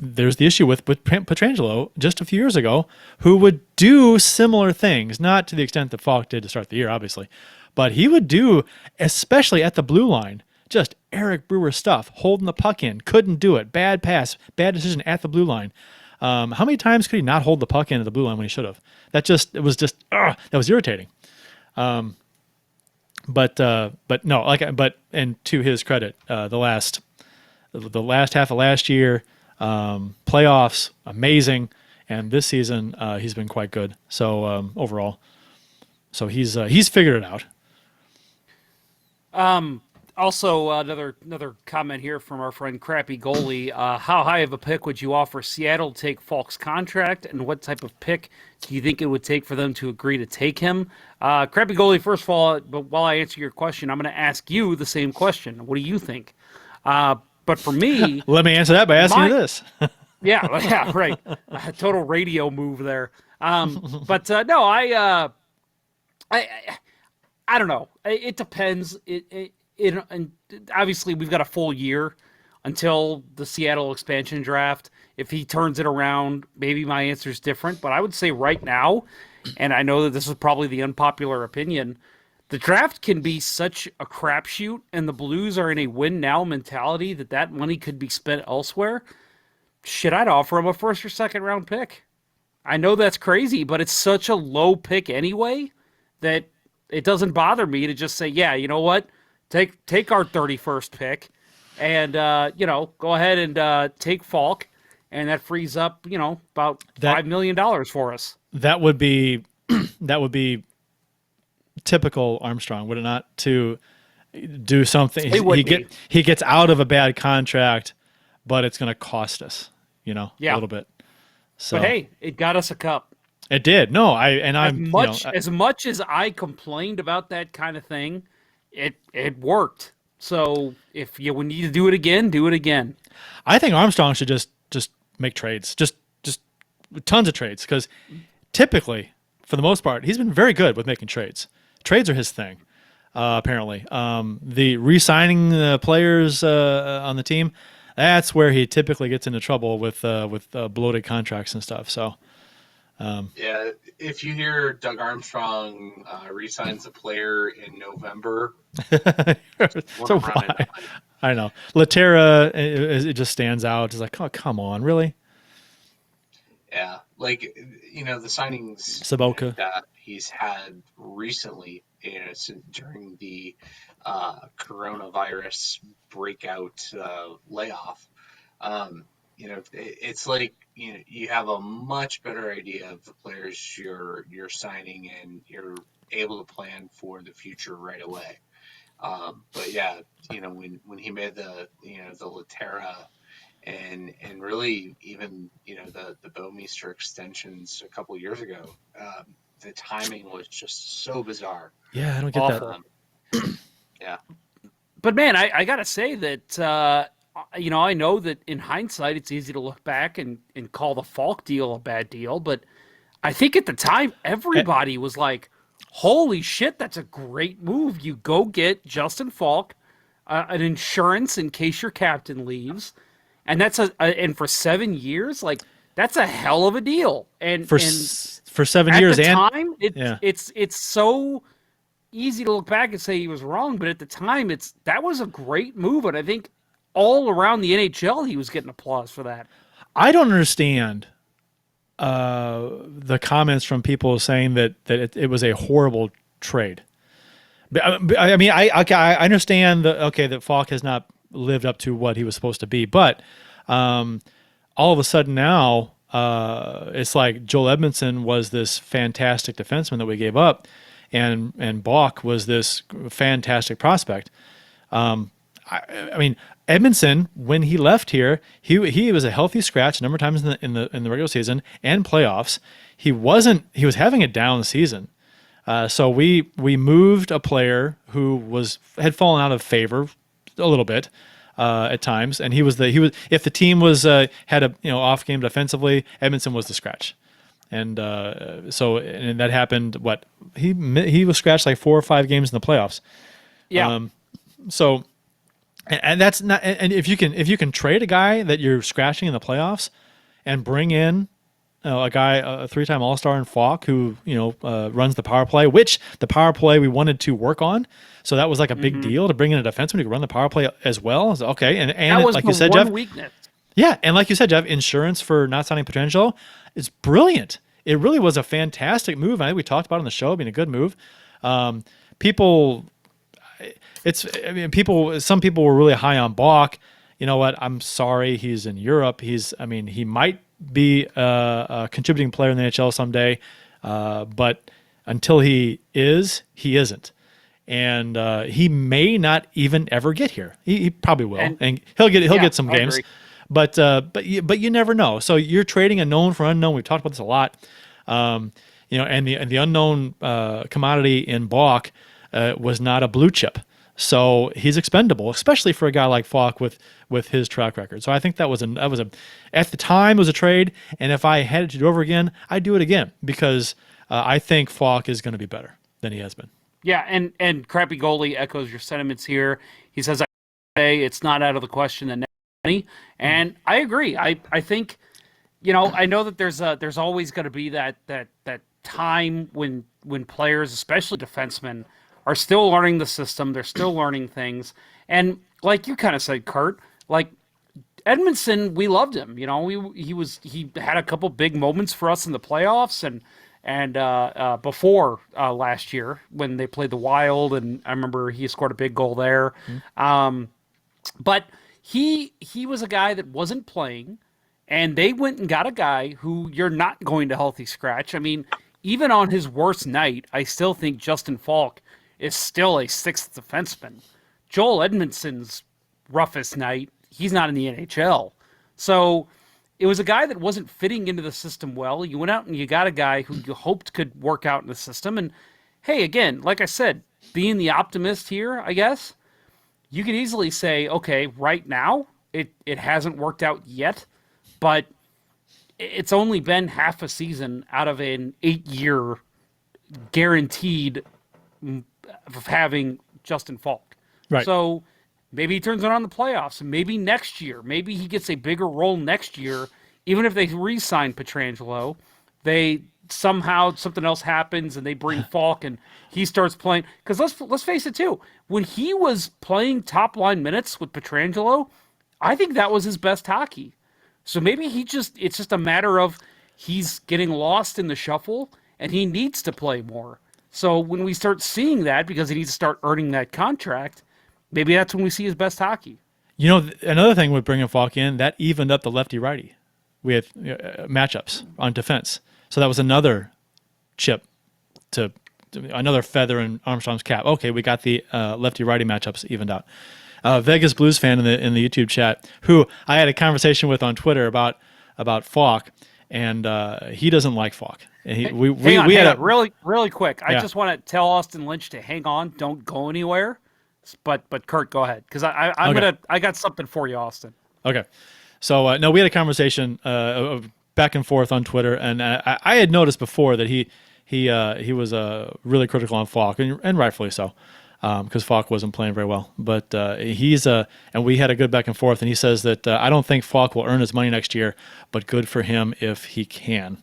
there's the issue with Pietrangelo just a few years ago, who would do similar things, not to the extent that Falk did to start the year, obviously, but he would do, especially at the blue line, just Eric Brewer stuff, holding the puck in, couldn't do it, bad pass, bad decision at the blue line. How many times could he not hold the puck in at the blue line when he should have? That was irritating. And to his credit, the last half of last year, playoffs, amazing, and this season he's been quite good. So overall, he's figured it out. Also, another comment here from our friend Crappy Goalie. How high of a pick would you offer Seattle to take Falk's contract, and what type of pick do you think it would take for them to agree to take him? Crappy Goalie, first of all, but while I answer your question, I'm going to ask you the same question. What do you think? But for me... Let me answer that by asking you this. yeah, right. Total radio move there. But no, I don't know. It depends. And obviously, we've got a full year until the Seattle expansion draft. If he turns it around, maybe my answer is different. But I would say right now, and I know that this is probably the unpopular opinion, the draft can be such a crapshoot, and the Blues are in a win-now mentality that money could be spent elsewhere. Shit, I'd offer him a first or second round pick. I know that's crazy, but it's such a low pick anyway that it doesn't bother me to just say, yeah, you know what? Take our 31st pick and, go ahead and take Falk, and that frees up, about $5 million for us. That would be typical Armstrong, would it not? To do something. He gets out of a bad contract, but it's going to cost us, a little bit. So, but hey, it got us a cup. It did. No, As much as I complained about that kind of thing, it worked. So if you need to do it again, do it again. I think Armstrong should just make trades, just tons of trades, because typically, for the most part, he's been very good with making trades. Trades are his thing, apparently. The re-signing the players on the team, that's where he typically gets into trouble with bloated contracts and stuff. So. Yeah, if you hear Doug Armstrong re-signs a player in November, so why? I know. Laterra, it just stands out. It's like, oh, come on, really? Yeah, like, the signings Saboka that he's had recently, during the coronavirus breakout layoff, it's like, you have a much better idea of the players you're signing, and you're able to plan for the future right away. But yeah, when he made the Laterra and really even, the Bouwmeester extensions a couple years ago, the timing was just so bizarre. Yeah, I don't get Awful. that. Yeah. But man, I got to say that, I know that in hindsight, it's easy to look back and call the Falk deal a bad deal, but I think at the time, everybody was like, holy shit, that's a great move. You go get Justin Falk, an insurance in case your captain leaves, and and for 7 years, like, that's a hell of a deal. And for 7 years, at the and time, it's so easy to look back and say he was wrong, but at the time, that was a great move, and I think all around the NHL, he was getting applause for that. I don't understand the comments from people saying that it was a horrible trade. I mean, I understand that Falk has not lived up to what he was supposed to be, but all of a sudden now it's like Joel Edmondson was this fantastic defenseman that we gave up, and Bach was this fantastic prospect. I mean, Edmondson, when he left here, he was a healthy scratch a number of times in the regular season and playoffs. He was having a down season. So we moved a player who had fallen out of favor a little bit at times, and he was if the team had a off game defensively, Edmondson was the scratch. And so that happened. What he was scratched like 4 or 5 games in the playoffs. Yeah. So. And that's not. And if you can trade a guy that you're scratching in the playoffs, and bring in a guy, a 3-time All-Star in Falk, who runs the power play, which the power play we wanted to work on. So that was like a big deal to bring in a defenseman who could run the power play as well. So, okay, and that was like the you said, one Jeff. Weakness. Yeah, and like you said, Jeff, insurance for not signing Pietrangelo is brilliant. It really was a fantastic move. I think we talked about it on the show being a good move. Some people were really high on Bach. You know what? I'm sorry. He's in Europe. He might be a contributing player in the NHL someday, but until he isn't. and he may not even ever get here. He probably will, and he'll Yeah, get some I games, agree. but you never know. So you're trading a known for unknown. We've talked about this a lot, and the unknown commodity in Balk was not a blue chip. So he's expendable, especially for a guy like Falk with his track record. So I think that was a at the time it was a trade, and if I had to do it over again, I'd do it again because I think Falk is going to be better than he has been. Yeah, and Crappy Goalie echoes your sentiments here. He says, it's not out of the question that any, and I agree. I think, I know that there's always going to be that time when players, especially defensemen, are still learning the system. They're still learning things, and like you kind of said, Kurt, like Edmondson, we loved him. He had a couple big moments for us in the playoffs and before last year when they played the Wild, and I remember he scored a big goal there. But he was a guy that wasn't playing, and they went and got a guy who you're not going to healthy scratch. I mean, even on his worst night, I still think Justin Falk is still a sixth defenseman. Joel Edmondson's roughest night, he's not in the NHL. So it was a guy that wasn't fitting into the system well. You went out and you got a guy who you hoped could work out in the system. And hey, again, like I said, being the optimist here, I guess, you could easily say, okay, right now, it hasn't worked out yet, but it's only been half a season out of an 8-year guaranteed of having Justin Falk. Right. So maybe he turns it on in the playoffs. Maybe next year. Maybe he gets a bigger role next year. Even if they re-sign Pietrangelo, they somehow something else happens and they bring Falk and he starts playing. Because let's face it too. When he was playing top line minutes with Pietrangelo, I think that was his best hockey. So maybe it's just a matter of he's getting lost in the shuffle and he needs to play more. So when we start seeing that, because he needs to start earning that contract, maybe that's when we see his best hockey. Another thing with bringing Falk in, that evened up the lefty-righty. We had matchups on defense. So that was another chip to another feather in Armstrong's cap. Okay, we got the lefty-righty matchups evened out. Vegas Blues fan in the YouTube chat, who I had a conversation with on Twitter about Falk, and he doesn't like Falk. And we had really quick. Yeah. I just want to tell Austin Lynch to hang on, don't go anywhere. But Kurt, go ahead, because I got something for you, Austin. Okay, so no, we had a conversation back and forth on Twitter, and I had noticed before that he was really critical on Falk, and rightfully so, because Falk wasn't playing very well. But and we had a good back and forth, and he says that I don't think Falk will earn his money next year, but good for him if he can.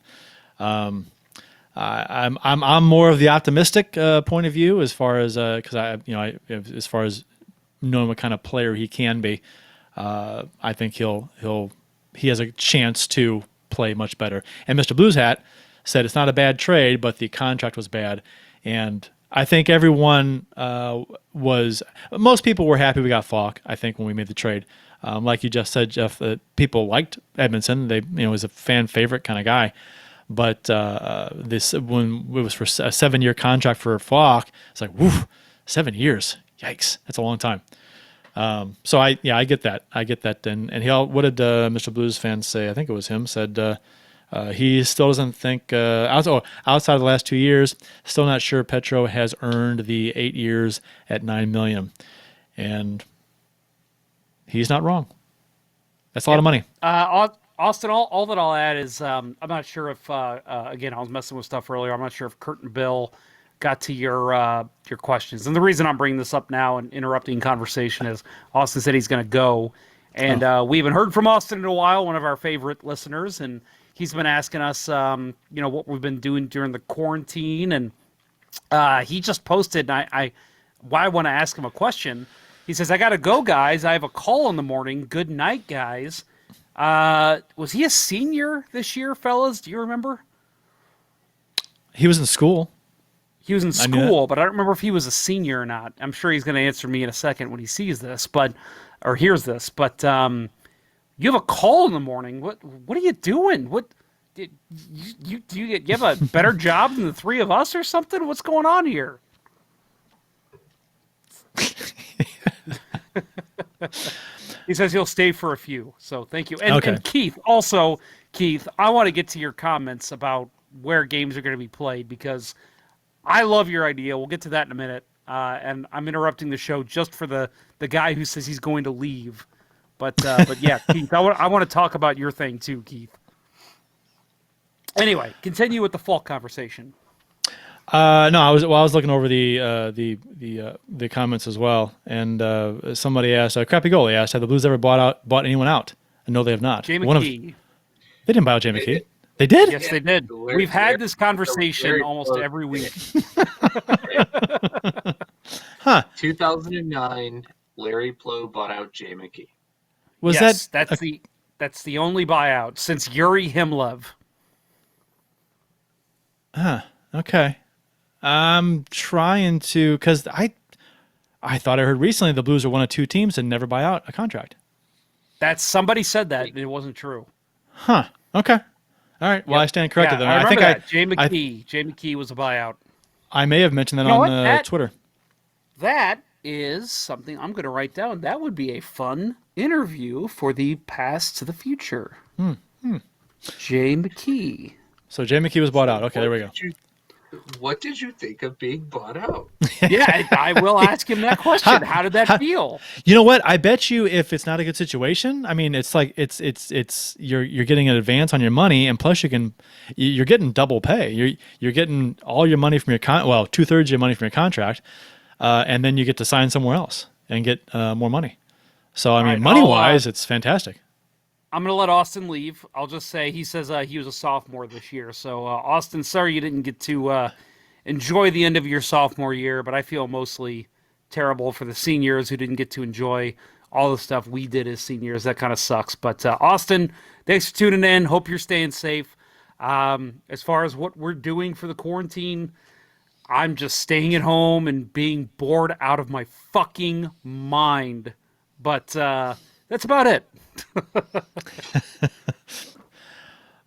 I'm more of the optimistic point of view as far as because as far as knowing what kind of player he can be. I think he has a chance to play much better. And Mr. Blues Hat said it's not a bad trade, but the contract was bad. And I think everyone most people were happy we got Falk. I think when we made the trade, like you just said, Jeff, people liked Edmondson. They was a fan favorite kind of guy. But when it was for a 7-year contract for Falk, it's like, woof, 7 years. Yikes. That's a long time. So I get that. And what did Mr. Blues fan say? I think it was him said, he still doesn't think, outside of the last 2 years, still not sure Petro has earned the 8 years at $9 million. And he's not wrong. That's a lot of money. Austin, all that I'll add is I'm not sure if again, I was messing with stuff earlier. I'm not sure if Kurt and Bill got to your questions. And the reason I'm bringing this up now and interrupting conversation is Austin said he's going to go, and we haven't heard from Austin in a while. One of our favorite listeners, and he's been asking us, what we've been doing during the quarantine, and he just posted. And I want to ask him a question. He says, "I got to go, guys. I have a call in the morning. Good night, guys." Was he a senior this year, fellas? Do you remember? He was in school. He was in school, but I don't remember if he was a senior or not. I'm sure he's going to answer me in a second when he sees this, or hears this. But you have a call in the morning. What are you doing? What do you have a better job than the three of us or something? What's going on here? He says he'll stay for a few. So thank you. And, Okay. and Keith, I want to get to your comments about where games are going to be played because I love your idea. We'll get to that in a minute. And I'm interrupting the show just for the guy who says he's going to leave. But yeah, Keith, I want to talk about your thing too, Keith. Anyway, continue with the Falk conversation. No, I was looking over the comments as well, and somebody asked, Crappy Goalie asked, have the Blues ever bought anyone out? No, they have not. Jay McKee. They didn't buy out Jay McKee. They did? Yes, they did. We've had this conversation almost every week. Huh. 2009, Larry Plow bought out Jay McKee. That's the only buyout since Yuri Himlev. Huh. Okay. I'm trying to, because I thought I heard recently the Blues are one of two teams that never buy out a contract. Somebody said that, and it wasn't true. Huh. Okay. All right. Well, I stand corrected then. I think that. Jay McKee was a buyout. I may have mentioned that on Twitter. That is something I'm going to write down. That would be a fun interview for the past to the future. Jay McKee. So Jay McKee was bought out. Okay, there we go. What did you think of being bought out? Yeah, I will ask him that question. How did that feel? You know what? I bet you if it's not a good situation, I mean, it's like it's you're getting an advance on your money, and plus you're getting double pay. You're getting all your money from your 2/3 of your money from your contract, and then you get to sign somewhere else and get more money. So I mean, money wise, it's fantastic. I'm going to let Austin leave. I'll just say he says he was a sophomore this year. So, Austin, sorry you didn't get to enjoy the end of your sophomore year, but I feel mostly terrible for the seniors who didn't get to enjoy all the stuff we did as seniors. That kind of sucks. But, Austin, thanks for tuning in. Hope you're staying safe. As far as what we're doing for the quarantine, I'm just staying at home and being bored out of my fucking mind. But that's about it.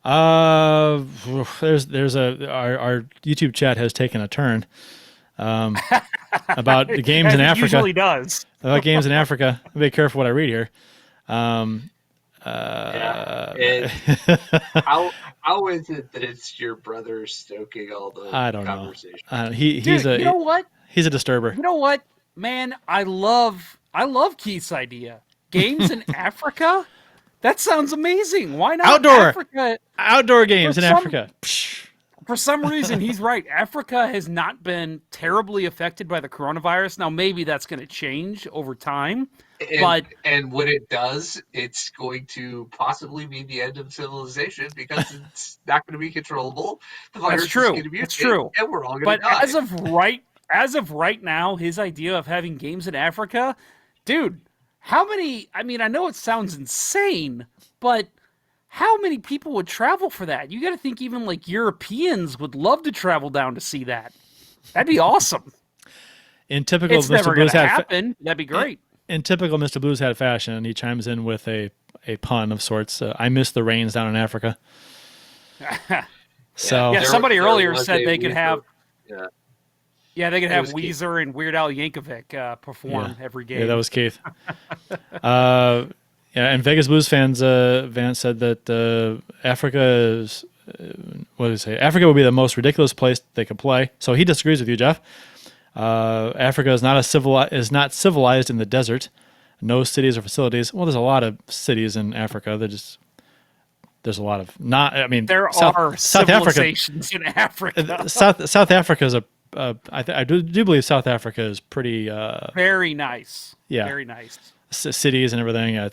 There's our YouTube chat has taken a turn about the games in Africa. It usually does. About games in Africa. Be careful what I read here. And how is it that it's your brother stoking all the I don't conversation? know. You know what? He's a disturber. You know what, man? I love Keith's idea. Games in Africa? That sounds amazing. Why not Outdoor games in Africa. For some reason, he's right. Africa has not been terribly affected by the coronavirus. Now, maybe that's going to change over time. And when it does, it's going to possibly be the end of civilization because it's not going to be controllable. The virus is going to be That's true. And we're all going to die. As of right now, his idea of having games in Africa, dude, how many, I mean, I know it sounds insane, but how many people would travel for that? You got to think even like Europeans would love to travel down to see that. That'd be awesome. In typical It's Mr. never going Blues to happen. That'd be great. In typical Mr. Blues Hat fashion, he chimes in with a pun of sorts. I miss the rains down in Africa. So yeah, somebody earlier said they could have. Yeah, they could have Weezer and Weird Al Yankovic perform every game. Yeah, that was Keith. And Vegas Blues fans, Vance said that Africa is, what did he say? Africa would be the most ridiculous place they could play. So he disagrees with you, Jeff. Africa is not civilized in the desert. No cities or facilities. Well, there's a lot of cities in Africa. There's a lot of there are civilizations in Africa. South Africa is I do believe South Africa is pretty very nice. Yeah, very nice. Cities and everything. Yeah,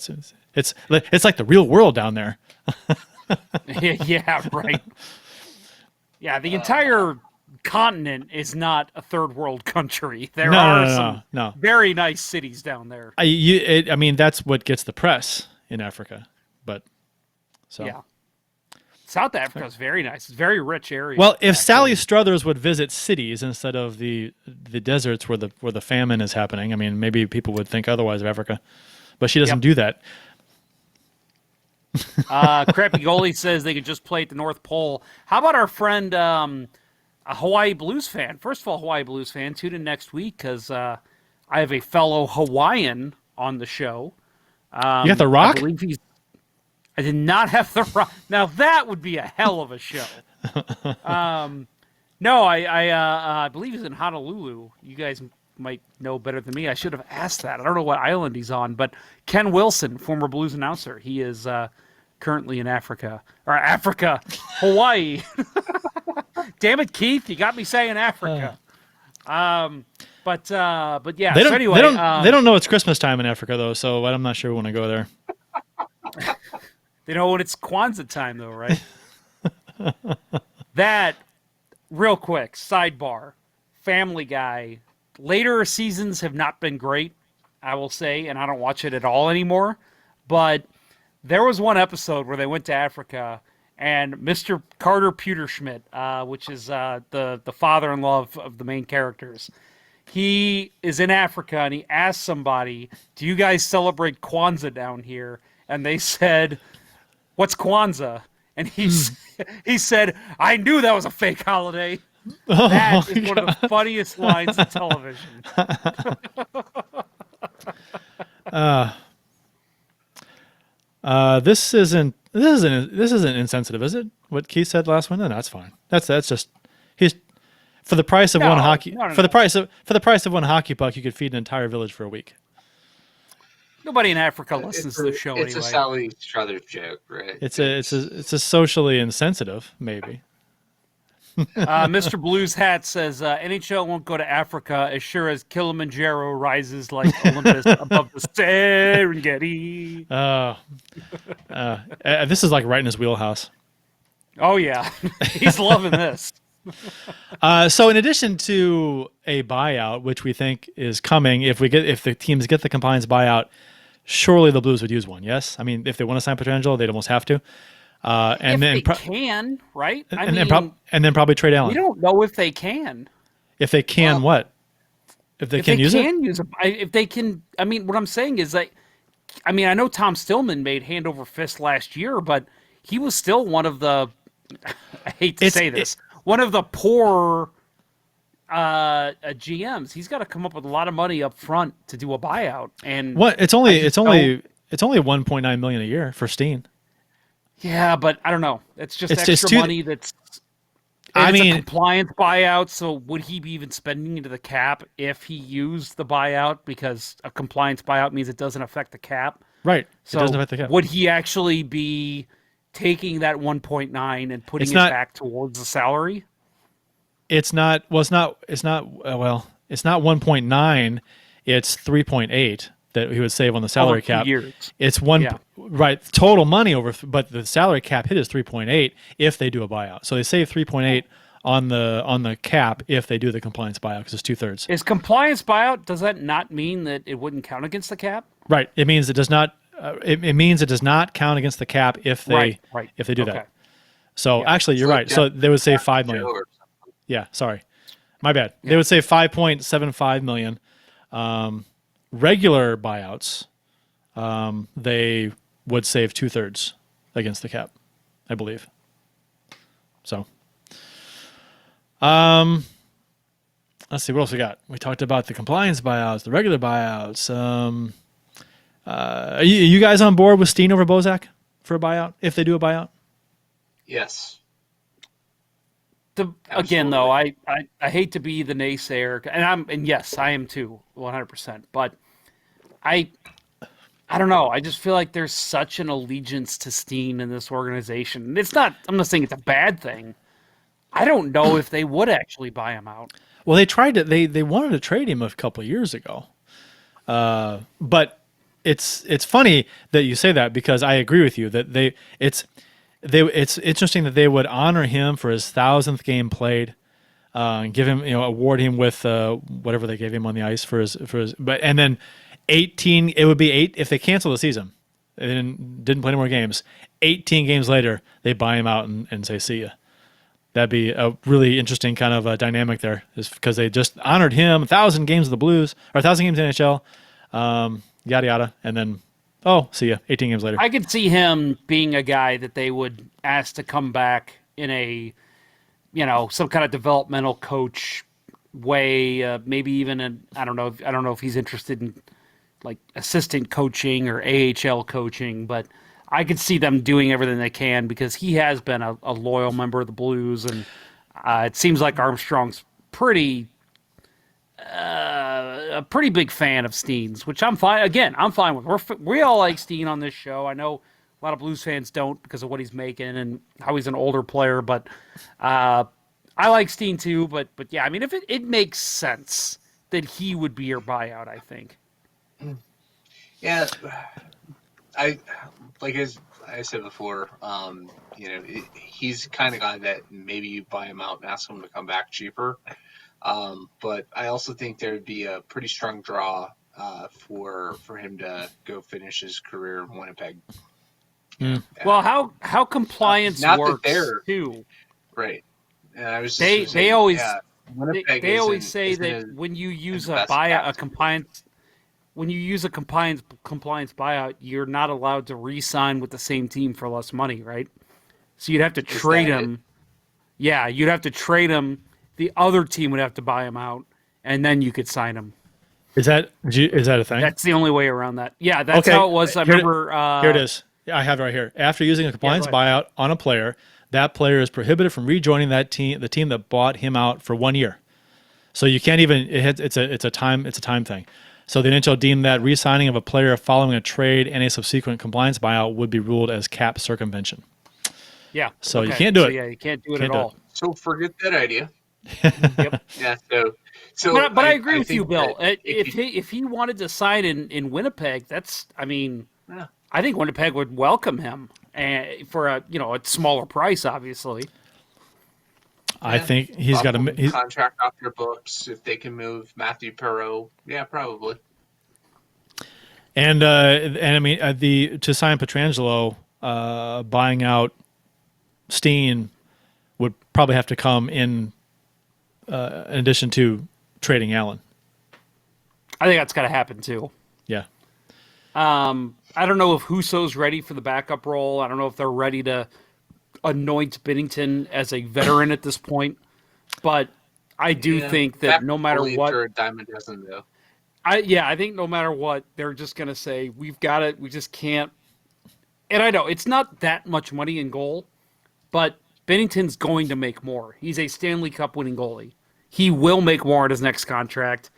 it's like the real world down there. Yeah, right. Yeah, the entire continent is not a third world country. There are some very nice cities down there. I mean, that's what gets the press in Africa. But yeah. South Africa is very nice. It's a very rich area. Well, if Sally Struthers would visit cities instead of the deserts where the famine is happening, I mean, maybe people would think otherwise of Africa, but she doesn't do that. Crappy Goalie says they could just play at the North Pole. How about our friend, a Hawaii Blues fan? First of all, Hawaii Blues fan, tune in next week because I have a fellow Hawaiian on the show. You got The Rock? I did not have The Rock. Now that would be a hell of a show. No, I believe he's in Honolulu. You guys might know better than me. I should have asked that. I don't know what island he's on, but Ken Wilson, former Blues announcer, he is currently in Hawaii. Damn it, Keith, you got me saying Africa. But yeah. They don't, so anyway, they don't know it's Christmas time in Africa though, so I'm not sure we want to go there. They know when it's Kwanzaa time though, right? That, real quick, sidebar, Family Guy. Later seasons have not been great, I will say, and I don't watch it at all anymore. But there was one episode where they went to Africa, and Mr. Carter Pewterschmidt, which is the father-in-law of the main characters, he is in Africa, and he asked somebody, "Do you guys celebrate Kwanzaa down here?" And they said, "What's Kwanzaa?" And he said, "I knew that was a fake holiday." That is one of the funniest lines in television. This isn't insensitive, is it? What Keith said last one? No, that's fine. That's just he's for the price of one hockey for the price of one hockey puck, you could feed an entire village for a week. Nobody in Africa listens to the show anyway. It's a Sally Struthers joke, right? It's a socially insensitive, maybe. Mr. Blues Hat says NHL won't go to Africa as sure as Kilimanjaro rises like Olympus above the Serengeti. This is like right in his wheelhouse. Oh yeah, he's loving this. So in addition to a buyout, which we think is coming, if the teams get the compliance buyout, surely the Blues would use one. Yes, I mean if they want to sign Pietrangelo, they'd almost have to. And if they can, right? And then probably trade Allen. We don't know if they can. If they can, what? If they can use it? If they can, I mean, what I'm saying is that, I mean, I know Tom Stillman made hand over fist last year, but he was still one of the, I hate to say this, one of the poor GMs. He's got to come up with a lot of money up front to do a buyout. And what? It's only 1.9 million a year for Steen. Yeah, but I don't know. It's just extra money that's. It's a compliance buyout, so would he be even spending into the cap if he used the buyout? Because a compliance buyout means it doesn't affect the cap. Right. So it doesn't affect the cap. Would he actually be taking that 1.9 and putting it back towards the salary? It's not 1.9. It's 3.8 that he would save on the salary cap. Years. It's right total money over, but the salary cap hit is 3.8 if they do a buyout. So they save 3.8 on the cap if they do the compliance buyout because it's 2/3. Is compliance buyout? Does that not mean that it wouldn't count against the cap? Right. It means it does not. It means it does not count against the cap if they do that. So actually, you're right. So they would save $5 million. Yeah. Sorry, my bad. Yeah. They would save $5.75 million. Regular buyouts, they would save 2/3 against the cap, I believe. So, let's see what else we got. We talked about the compliance buyouts, the regular buyouts. Are you guys on board with Steen over Bozak for a buyout if they do a buyout? Yes. Again, though, I hate to be the naysayer, and yes, I am too, 100%. But I don't know. I just feel like there's such an allegiance to Steen in this organization. It's not. I'm not saying it's a bad thing. I don't know if they would actually buy him out. Well, they tried to. They wanted to trade him a couple of years ago, but it's funny that you say that because I agree with you that it's interesting that they would honor him for his 1,000th game played, give him award him with whatever they gave him on the ice for his and then 18. It would be 8 if they cancel the season and didn't play any more games. 18 games later, they buy him out and say see ya. That'd be a really interesting kind of dynamic there, is because they just honored him 1,000 games of the Blues or 1,000 games in NHL, yada yada, and then see ya 18 games later. I could see him being a guy that they would ask to come back in a some kind of developmental coach way. Maybe even I don't know if he's interested in like assistant coaching or AHL coaching, but I could see them doing everything they can because he has been a loyal member of the Blues, and it seems like Armstrong's a pretty big fan of Steen's, which I'm fine. Again, I'm fine with. We all like Steen on this show. I know a lot of Blues fans don't because of what he's making and how he's an older player, but I like Steen too. But yeah, I mean, if it makes sense that he would be your buyout, I think. Yeah, as I said before, he's kind of guy that maybe you buy him out and ask him to come back cheaper. But I also think there would be a pretty strong draw for him to go finish his career in Winnipeg. Well, how compliance not works that they're too. Right. And I was They just saying, always Winnipeg they always isn't- say isn't that as- when you use the a best buyout, cap a compliance, when you use a compliance buyout, you're not allowed to re-sign with the same team for less money, right? So you'd have to trade that it? him. Yeah, you'd have to trade him. The other team would have to buy him out, and then you could sign him. Is that a thing? That's the only way around that. Yeah, that's Okay, how it was. I here- remember. Here it is. I have it right here. After using a compliance go buyout on a player, that player is prohibited from rejoining the team that bought him out for 1 year. So you can't even. It's a time thing. So the NHL deemed that re-signing of a player following a trade and a subsequent compliance buyout would be ruled as cap circumvention. Yeah. So you can't do it. Yeah, you can't do it Can't at do it. all. So forget that idea. Yep. Yeah. So But I agree with you, think Bill. that If he wanted to sign in Winnipeg, I think Winnipeg would welcome him for a smaller price, obviously. I think he's got a. contract off your books if they can move Matthew Perreault. Yeah, probably. And I mean to sign Pietrangelo, buying out Steen would probably have to come in addition to trading Allen. I think that's got to happen too. Yeah. I don't know if Husso's ready for the backup role. I don't know if they're ready to anoint Binnington as a veteran at this point. But I do think that no matter what, a dime a dozen though. I think no matter what, they're just going to say, we've got it. We just can't. And I know it's not that much money in goal, but Binnington's going to make more. He's a Stanley Cup winning goalie. He will make more in his next contract.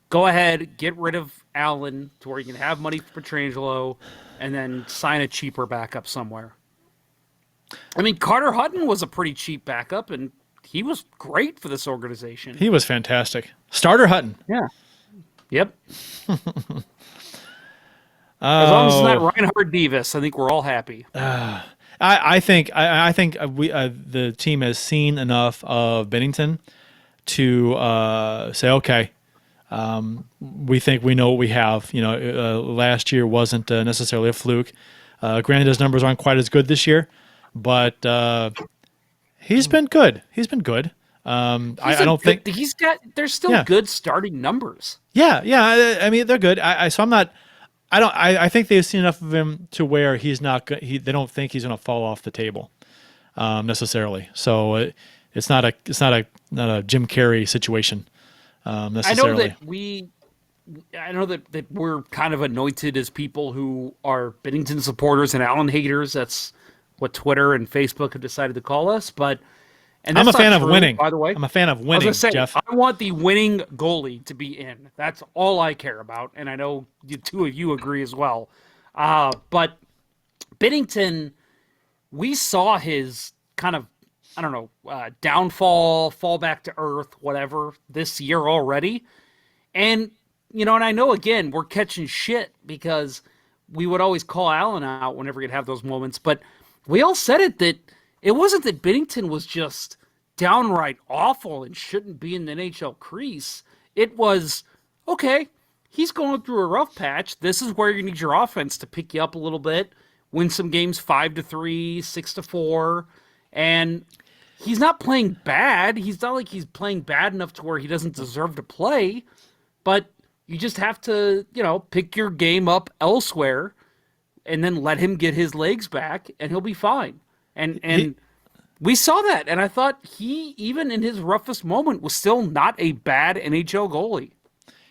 Go ahead, get rid of Allen to where you can have money for Pietrangelo and then sign a cheaper backup somewhere. I mean, Carter Hutton was a pretty cheap backup, and he was great for this organization. He was fantastic. Starter Hutton. Yeah. Yep. As long as it's not Reinhard Davis, I think we're all happy. I think the team has seen enough of Binnington to say, okay, we think we know what we have. Last year wasn't necessarily a fluke. Granted, his numbers aren't quite as good this year, but he's been good. He's been good. I don't think there's still good starting numbers. Yeah. I mean, they're good. I think they've seen enough of him to where he's not. They don't think he's going to fall off the table necessarily. So it's not a Jim Carey situation necessarily. I know that we're kind of anointed as people who are Binnington supporters and Allen haters. That's what Twitter and Facebook have decided to call us. But I'm a fan of winning. By the way, I'm a fan of winning, Jeff. I want the winning goalie to be in. That's all I care about, and I know the two of you agree as well. But Binnington, we saw his kind of downfall, fall back to earth, whatever, this year already, and and I know again we're catching shit because we would always call Allen out whenever he'd have those moments, but we all said it that. It wasn't that Binnington was just downright awful and shouldn't be in the NHL crease. It was, okay, he's going through a rough patch. This is where you need your offense to pick you up a little bit, win some games 5-3, 6-4, and he's not playing bad. He's not like he's playing bad enough to where he doesn't deserve to play, but you just have to, pick your game up elsewhere and then let him get his legs back and he'll be fine. And We saw that, and I thought he, even in his roughest moment, was still not a bad NHL goalie.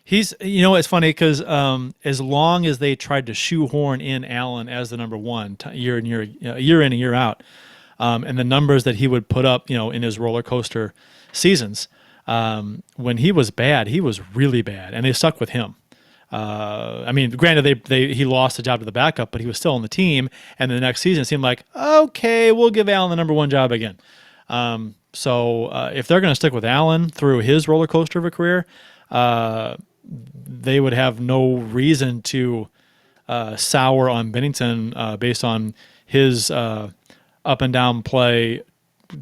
He's, it's funny because as long as they tried to shoehorn in Allen as the number one year in and year out, and the numbers that he would put up, in his roller coaster seasons, when he was bad, he was really bad, and they stuck with him. Granted, he lost the job to the backup, but he was still on the team. And the next season, it seemed like, okay, we'll give Allen the number one job again. So if they're going to stick with Allen through his roller coaster of a career, they would have no reason to sour on Binnington based on his up and down play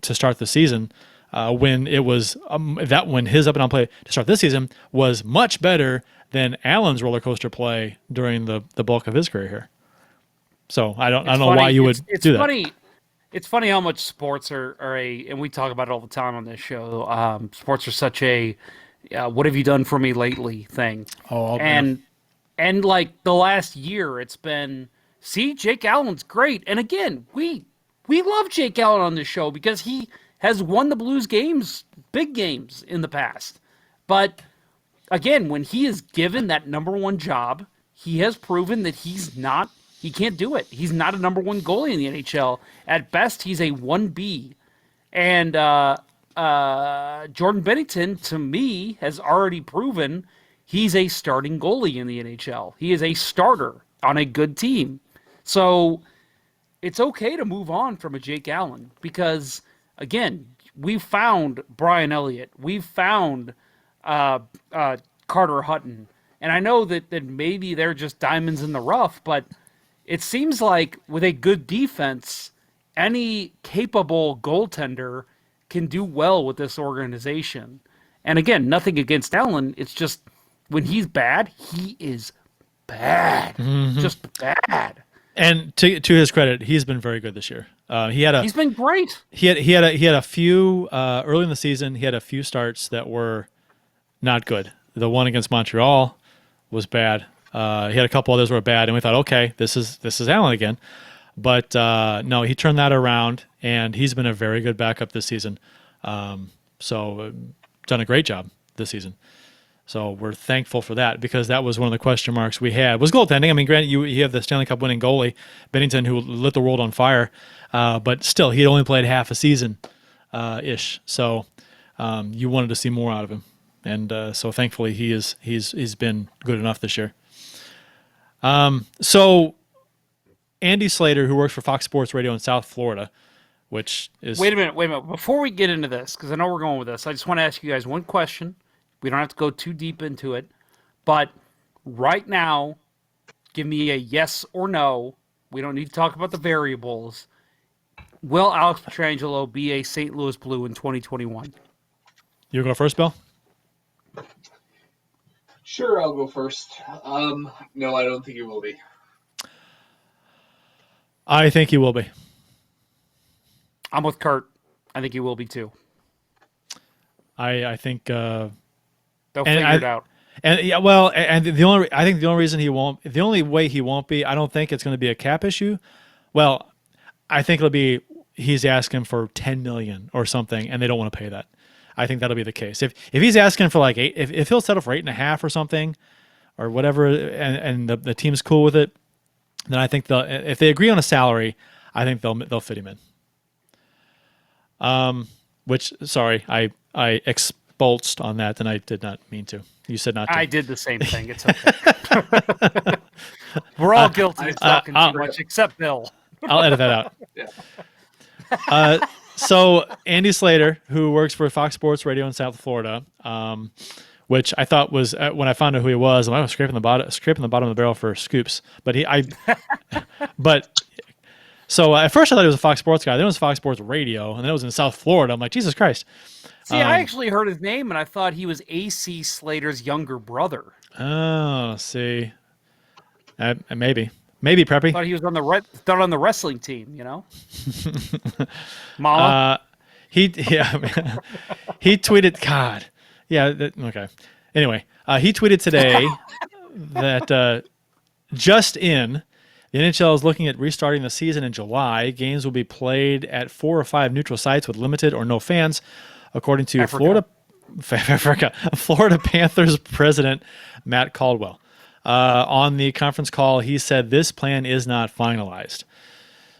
to start the season. When it was when his up and down play to start this season was much better than Allen's roller coaster play during the bulk of his career here. So I don't know why you would do that. It's funny how much sports are and we talk about it all the time on this show. Sports are such a what have you done for me lately thing. And like the last year, it's been, see, Jake Allen's great. And again, we love Jake Allen on this show because he has won the Blues games, big games in the past. But again, when he is given that number one job, he has proven that he can't do it. He's not a number one goalie in the NHL. At best, he's a 1B. And Jordan Binnington, to me, has already proven he's a starting goalie in the NHL. He is a starter on a good team. So it's okay to move on from a Jake Allen because, again, we've found Brian Elliott. We've found Carter Hutton. And I know that maybe they're just diamonds in the rough, but it seems like with a good defense, any capable goaltender can do well with this organization. And again, nothing against Allen. It's just when he's bad, he is bad. Mm-hmm. Just bad. And to his credit, he's been very good this year. He's been great. He had a few early in the season. He had a few starts that were not good. The one against Montreal was bad. He had a couple others were bad, and we thought, okay, this is Allen again. But no, he turned that around, and he's been a very good backup this season. So done a great job this season. So we're thankful for that because that was one of the question marks we had was goaltending. I mean, granted, you have the Stanley Cup winning goalie, Binnington, who lit the world on fire, but still, he had only played half a season ish. So you wanted to see more out of him, and so thankfully he's been good enough this year. So Andy Slater, who works for Fox Sports Radio in South Florida, which is wait a minute. Before we get into this, because I know we're going with this, I just want to ask you guys one question. We don't have to go too deep into it, but right now, give me a yes or no. We don't need to talk about the variables. Will Alex Pietrangelo be a St. Louis Blue in 2021? You go first, Bill? Sure, I'll go first. No, I don't think he will be. I think he will be. I'm with Kurt. I think he will be too. I think they'll figure it out. And yeah, well, and the only reason he won't, the only way he won't be, I don't think it's going to be a cap issue. Well, I think it'll be he's asking for $10 million or something, and they don't want to pay that. I think that'll be the case. If he's asking for like $8, if he'll settle for $8.5 or something, or whatever, and the team's cool with it, then I think if they agree on a salary, I think they'll fit him in. Which, sorry, I expulsed on that, and I did not mean to. You said not to. I did the same thing. It's okay. We're all guilty of talking too much, except Bill. I'll edit that out. Yeah. So Andy Slater, who works for Fox Sports Radio in South Florida, which I thought was when I found out who he was, I was scraping the bottom of the barrel for scoops. So at first I thought he was a Fox Sports guy. Then it was Fox Sports Radio, and then it was in South Florida. I'm like, Jesus Christ. See, I actually heard his name, and I thought he was AC Slater's younger brother. Oh, see, maybe Preppy. I thought he was on the wrestling team. You know, Mama. He tweeted. God, yeah. Okay. Anyway, he tweeted today that just in The NHL is looking at restarting the season in July. Games will be played at 4 or 5 neutral sites with limited or no fans, according to Africa. Florida Panthers president Matt Caldwell. On the conference call, he said this plan is not finalized.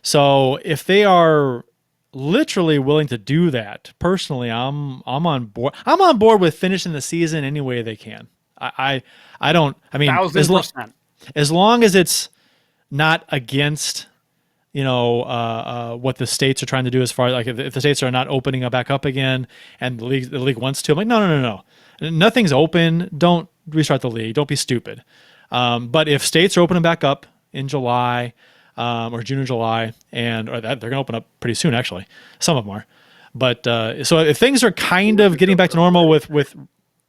So if they are literally willing to do that, personally, I'm on board. I'm on board with finishing the season any way they can. I mean, 1,000%. as long as it's not against, what the states are trying to do as far as, like, if the states are not opening up back up again and the league wants to, I'm like, no. Nothing's open. Don't restart the league. Don't be stupid. But if states are opening back up in July, or June or July, they're going to open up pretty soon, actually. Some of them are. But so if things are kind of getting back to normal with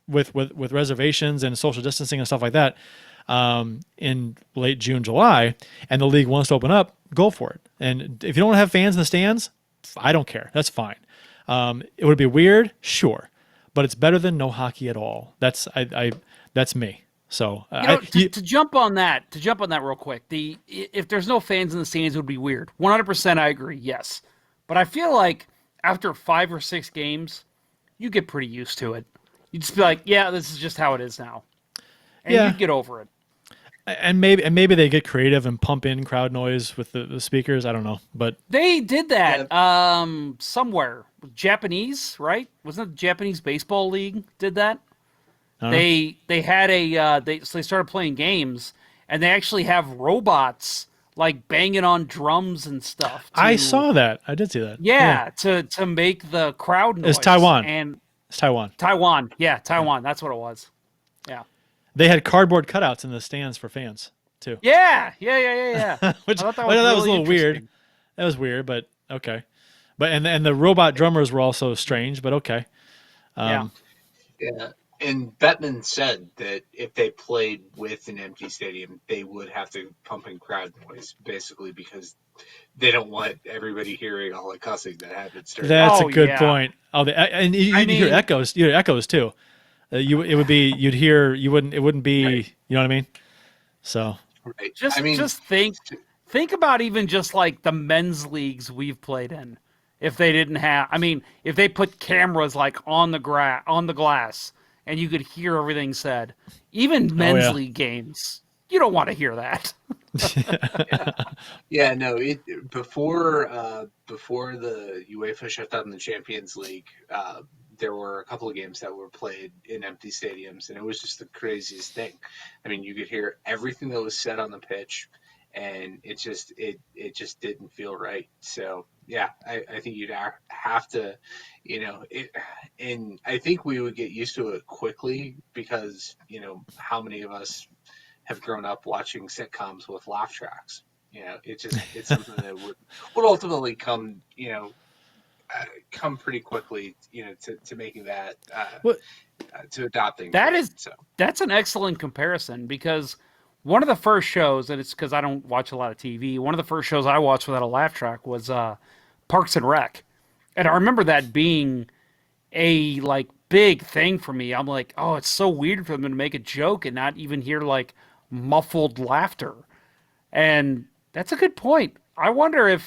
reservations and social distancing and stuff like that, in late June, July, and the league wants to open up, go for it. And if you don't have fans in the stands, I don't care. That's fine. It would be weird, sure, but it's better than no hockey at all. That's me. So to jump on that real quick, if there's no fans in the stands, it would be weird. 100%, I agree. Yes, but I feel like after 5 or 6 games, you get pretty used to it. You just be like, yeah, this is just how it is now, and you get over it. And maybe they get creative and pump in crowd noise with the speakers. I don't know, but they did that somewhere. Japanese, right? Wasn't it the Japanese baseball league did that? They had they started playing games, and they actually have robots like banging on drums and stuff. I saw that. I did see that. Yeah, to make the crowd noise. It's Taiwan. It's Taiwan. Taiwan. Yeah, Taiwan. That's what it was. Yeah. They had cardboard cutouts in the stands for fans too. Yeah. Which I thought that was a little weird. interesting. That was weird, but okay. But and the robot drummers were also strange, but okay. Yeah. And Bettman said that if they played with an empty stadium, they would have to pump in crowd noise, basically because they don't want everybody hearing all the cussing that happens during. That's a good point. Oh, and you'd hear mean, echoes. You hear echoes too. It would be you'd hear you wouldn't. It wouldn't be. Right. You know what I mean? So. Right. Just think about even just like the men's leagues we've played in. If they didn't have, if they put cameras like on the glass, and you could hear everything said, even men's league games, you don't want to hear that. Yeah, no. Before the UEFA shut down the Champions League, there were a couple of games that were played in empty stadiums, and it was just the craziest thing. I mean, you could hear everything that was said on the pitch, and it just didn't feel right. So yeah, I think you'd have to, and I think we would get used to it quickly because how many of us have grown up watching sitcoms with laugh tracks. It's something that would ultimately come pretty quickly, to making that, to adopting. That's an excellent comparison because one of the first shows, and it's because I don't watch a lot of TV, one of the first shows I watched without a laugh track was Parks and Rec. And I remember that being a big thing for me. I'm like, oh, it's so weird for them to make a joke and not even hear muffled laughter. And that's a good point. I wonder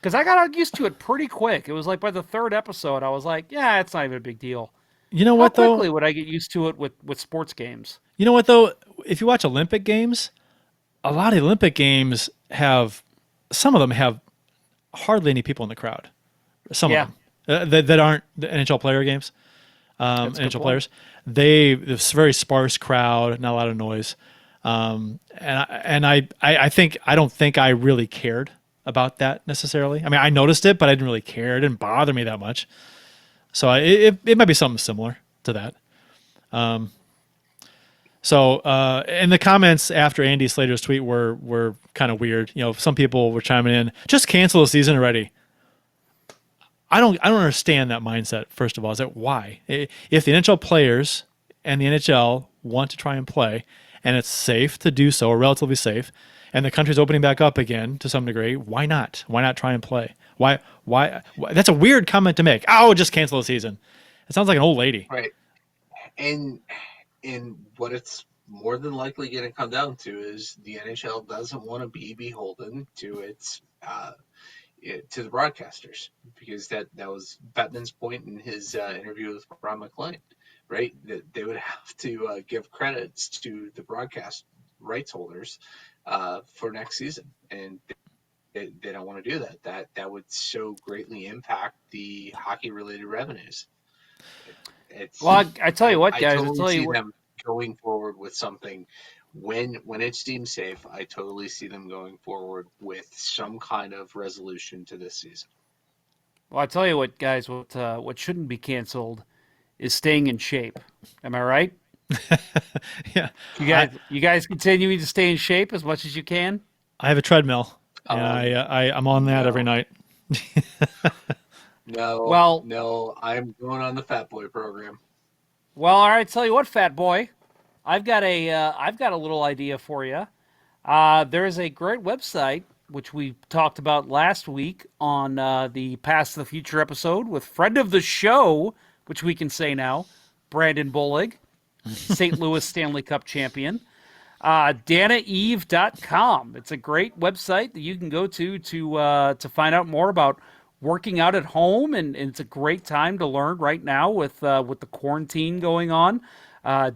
because I got used to it pretty quick. It was by the 3rd episode, I was like, yeah, it's not even a big deal. You know what, though? How quickly would I get used to it with sports games? You know what, though? If you watch Olympic games, a lot of the Olympic games some of them have hardly any people in the crowd. Some of them that aren't the NHL player games, NHL players. It's a very sparse crowd, not a lot of noise. And I don't think I really cared about that necessarily. I mean, I noticed it, but I didn't really care. It didn't bother me that much. So it might be something similar to that. And the comments after Andy Slater's tweet were kind of weird. Some people were chiming in, just cancel the season already. I don't understand that mindset. First of all, is that why? If the NHL players and the NHL want to try and play, and it's safe to do so, or relatively safe, and the country's opening back up again to some degree, why not? Why not try and play? Why? That's a weird comment to make. Oh, just cancel the season. It sounds like an old lady. Right. And what it's more than likely going to come down to is the NHL doesn't want to be beholden to its to the broadcasters, because that was Bettman's point in his interview with Ron McLean, right? That they would have to give credits to the broadcast rights holders for next season, and they don't want to do that. That would so greatly impact the hockey related revenues. Well, I tell you what, I guys, totally I tell see you what. them going forward with something when it's deemed safe. I totally see them going forward with some kind of resolution to this season. Well, I tell you what, guys, what shouldn't be canceled is staying in shape. Am I right? Yeah. You guys continuing to stay in shape as much as you can? I have a treadmill, and I'm on that every night. No, I'm going on the Fat Boy program. Well, all right. Tell you what, Fat Boy, I've got a little idea for you. There is a great website which we talked about last week on the Past to the Future episode with friend of the show, which we can say now, Brandon Bullig, St. Louis Stanley Cup champion. DanaEve.com. It's a great website that you can go to find out more about working out at home, and it's a great time to learn right now with the quarantine going on.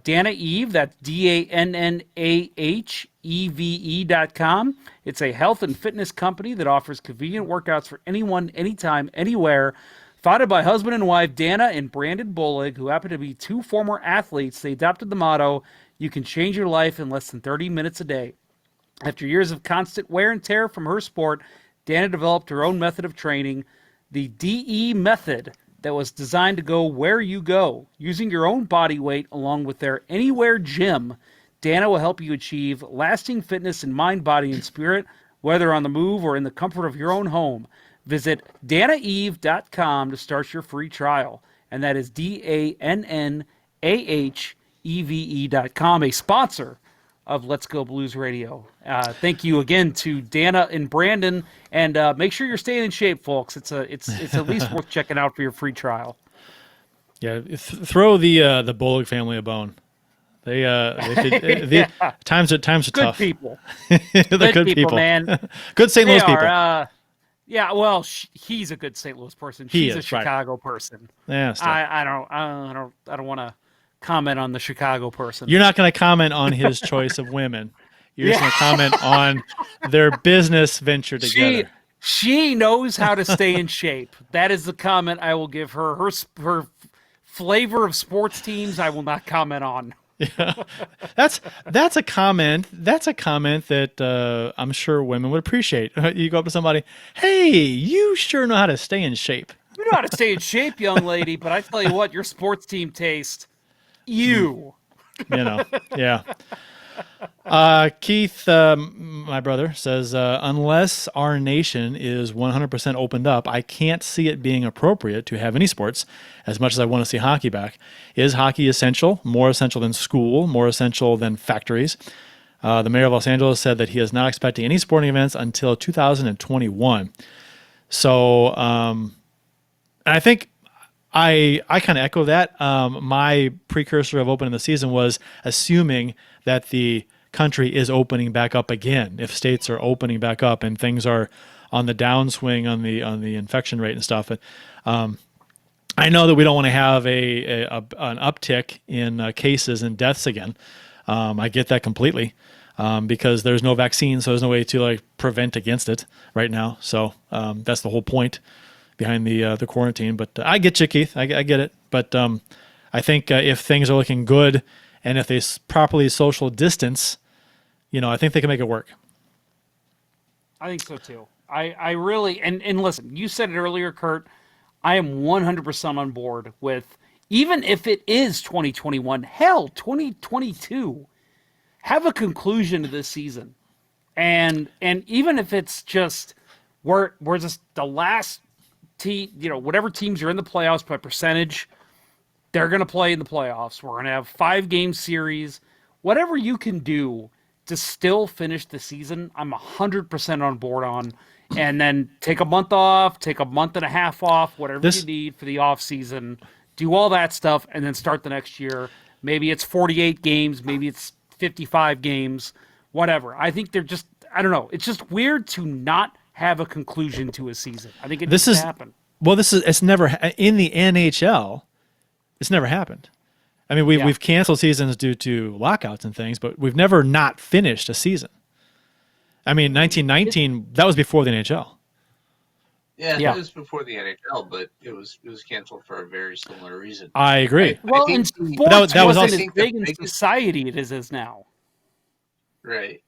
Dana Eve, that's DANNAHEVE.com. It's a health and fitness company that offers convenient workouts for anyone, anytime, anywhere. Founded by husband and wife Dana and Brandon Bullig, who happen to be two former athletes, they adopted the motto, "You can change your life in less than 30 minutes a day." After years of constant wear and tear from her sport, Dana developed her own method of training, the DE method, that was designed to go where you go. Using your own body weight along with their Anywhere Gym, Dana will help you achieve lasting fitness in mind, body, and spirit, whether on the move or in the comfort of your own home. Visit DanaEve.com to start your free trial. And that is DANNAHEVE.com, a sponsor of Let's Go Blues Radio. Thank you again to Dana and Brandon, and make sure you're staying in shape, folks. It's at least worth checking out for your free trial. Yeah, throw the Bullock family a bone. Times are tough. Good people. They're good people, man. Good St. Louis people. Yeah, well, he's a good St. Louis person. She's a Chicago person. Yeah, I don't want to comment on the Chicago person. You're not going to comment on his choice of women. You're just going to comment on their business venture together. She knows how to stay in shape. That is the comment I will give her. Her flavor of sports teams, I will not comment on. Yeah. That's a comment. That's a comment that I'm sure women would appreciate. You go up to somebody, "Hey, you sure know how to stay in shape." You know how to stay in shape, young lady. But I tell you what, your sports team taste. Yeah. Keith, my brother, says, unless our nation is 100% opened up, I can't see it being appropriate to have any sports as much as I want to see hockey back. Is hockey essential? More essential than school? More essential than factories? The mayor of Los Angeles said that he is not expecting any sporting events until 2021. So I think I kind of echo that. My precursor of opening the season was assuming that the country is opening back up again. If states are opening back up and things are on the downswing on the infection rate and stuff, I know that we don't want to have an uptick in cases and deaths again. I get that completely because there's no vaccine, so there's no way to prevent against it right now. So that's the whole point behind the quarantine. But I get you, Keith. I get it. But I think if things are looking good and if they properly social distance, I think they can make it work. I think so too. I really, and listen, you said it earlier, Kurt, I am 100% on board with, even if it is 2021, hell, 2022, have a conclusion to this season. And even if it's just, we're just the last team, whatever teams are in the playoffs by percentage, they're going to play in the playoffs. We're going to have 5-game series. Whatever you can do to still finish the season, I'm 100% on board on. And then take a month off, take a month and a half off, whatever you need for the off season. Do all that stuff, and then start the next year. Maybe it's 48 games, maybe it's 55 games, whatever. I think they're just, I don't know. It's just weird to not have a conclusion to a season. I think it needs to happen. Well, it's never, in the NHL, it's never happened. I mean, we've canceled seasons due to lockouts and things, but we've never not finished a season. I mean, 1919, that was before the NHL. Yeah, it was before the NHL, but it was canceled for a very similar reason. I agree. Well, in sports, that was wasn't also as big in society it is now. Right.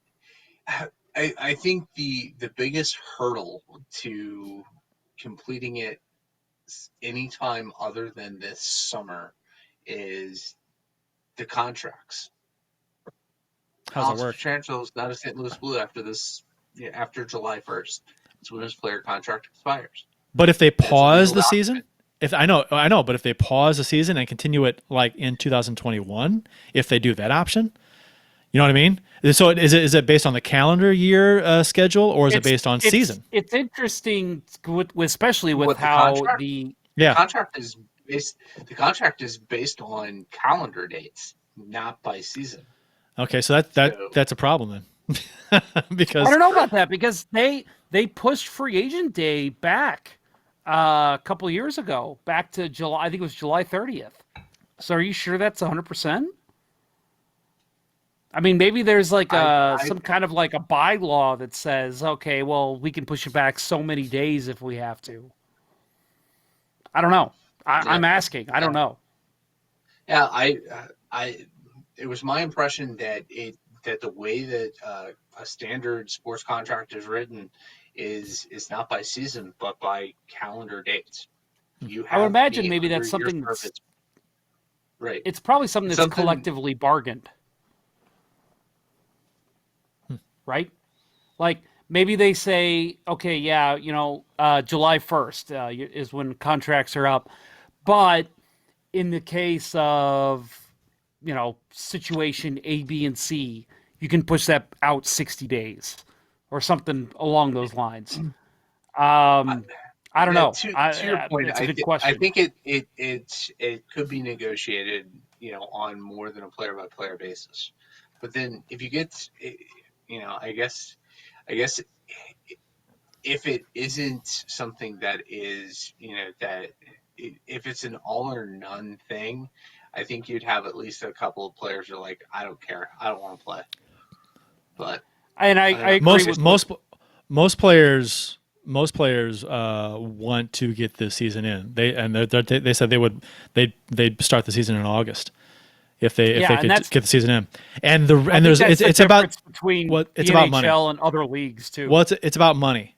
I think the biggest hurdle to completing it anytime other than this summer is the contracts. How's it work? Pietrangelo is not a St. Louis Blue after July 1st. It's when his player contract expires. But if they pause the season, I know, but if they pause the season and continue it like in 2021, if they do that option, you know what I mean? So is it based on the calendar year schedule, or is it based on season? It's interesting, especially with how the contract is based. The contract is based on calendar dates, not by season. Okay, so that's a problem then, because I don't know about that, because they pushed free agent day back a couple of years ago, back to July. I think it was July 30th. So are you sure that's 100%? I mean, maybe there's like some kind of like a bylaw that says, okay, well, we can push it back so many days if we have to. I don't know. I'm asking. I don't know. Yeah, it was my impression that the way that a standard sports contract is written is not by season but by calendar dates. I would imagine maybe that's something right. It's probably something that's collectively bargained. Right? Like maybe they say, okay, yeah, July 1st is when contracts are up. But in the case of, situation A, B, and C, you can push that out 60 days or something along those lines. I don't know. To your point, it's a good question. I think it could be negotiated, on more than a player-by-player basis. But then if you get, I guess if it isn't something that is, if it's an all or none thing, I think you'd have at least a couple of players who are like, I don't care, I don't want to play. But I agree with most players want to get this season in. They said they'd start the season in August if they could get the season in. And it's about between it's the about NHL money and other leagues too. Well, it's about money,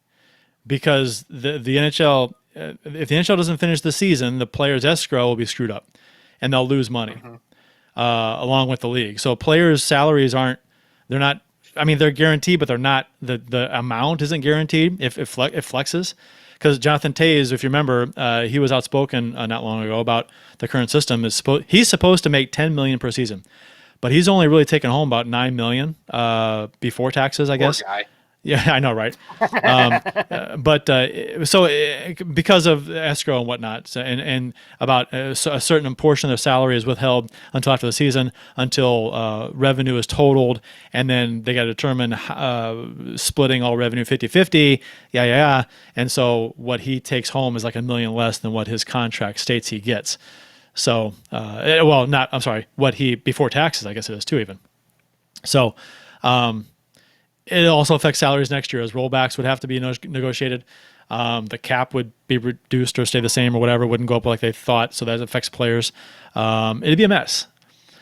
because the NHL, if the NHL doesn't finish the season, the players' escrow will be screwed up, and they'll lose money along with the league. So players' salaries they're not. I mean, they're guaranteed, but they're not. The amount isn't guaranteed if it flexes. Because Jonathan Toews, if you remember, he was outspoken not long ago about the current system. He's supposed to make $10 million per season, but he's only really taken home about $9 million before taxes, I guess. Guy. Yeah, I know, right? Because of escrow and whatnot, and about a certain portion of their salary is withheld until after the season, until revenue is totaled, and then they got to determine splitting all revenue 50-50, and so what he takes home is like $1 million less than what his contract states he gets. So, what he, before taxes, I guess it is too, even. So, it also affects salaries next year, as rollbacks would have to be negotiated. The cap would be reduced or stay the same or whatever. It wouldn't go up like they thought, so that affects players. It'd be a mess.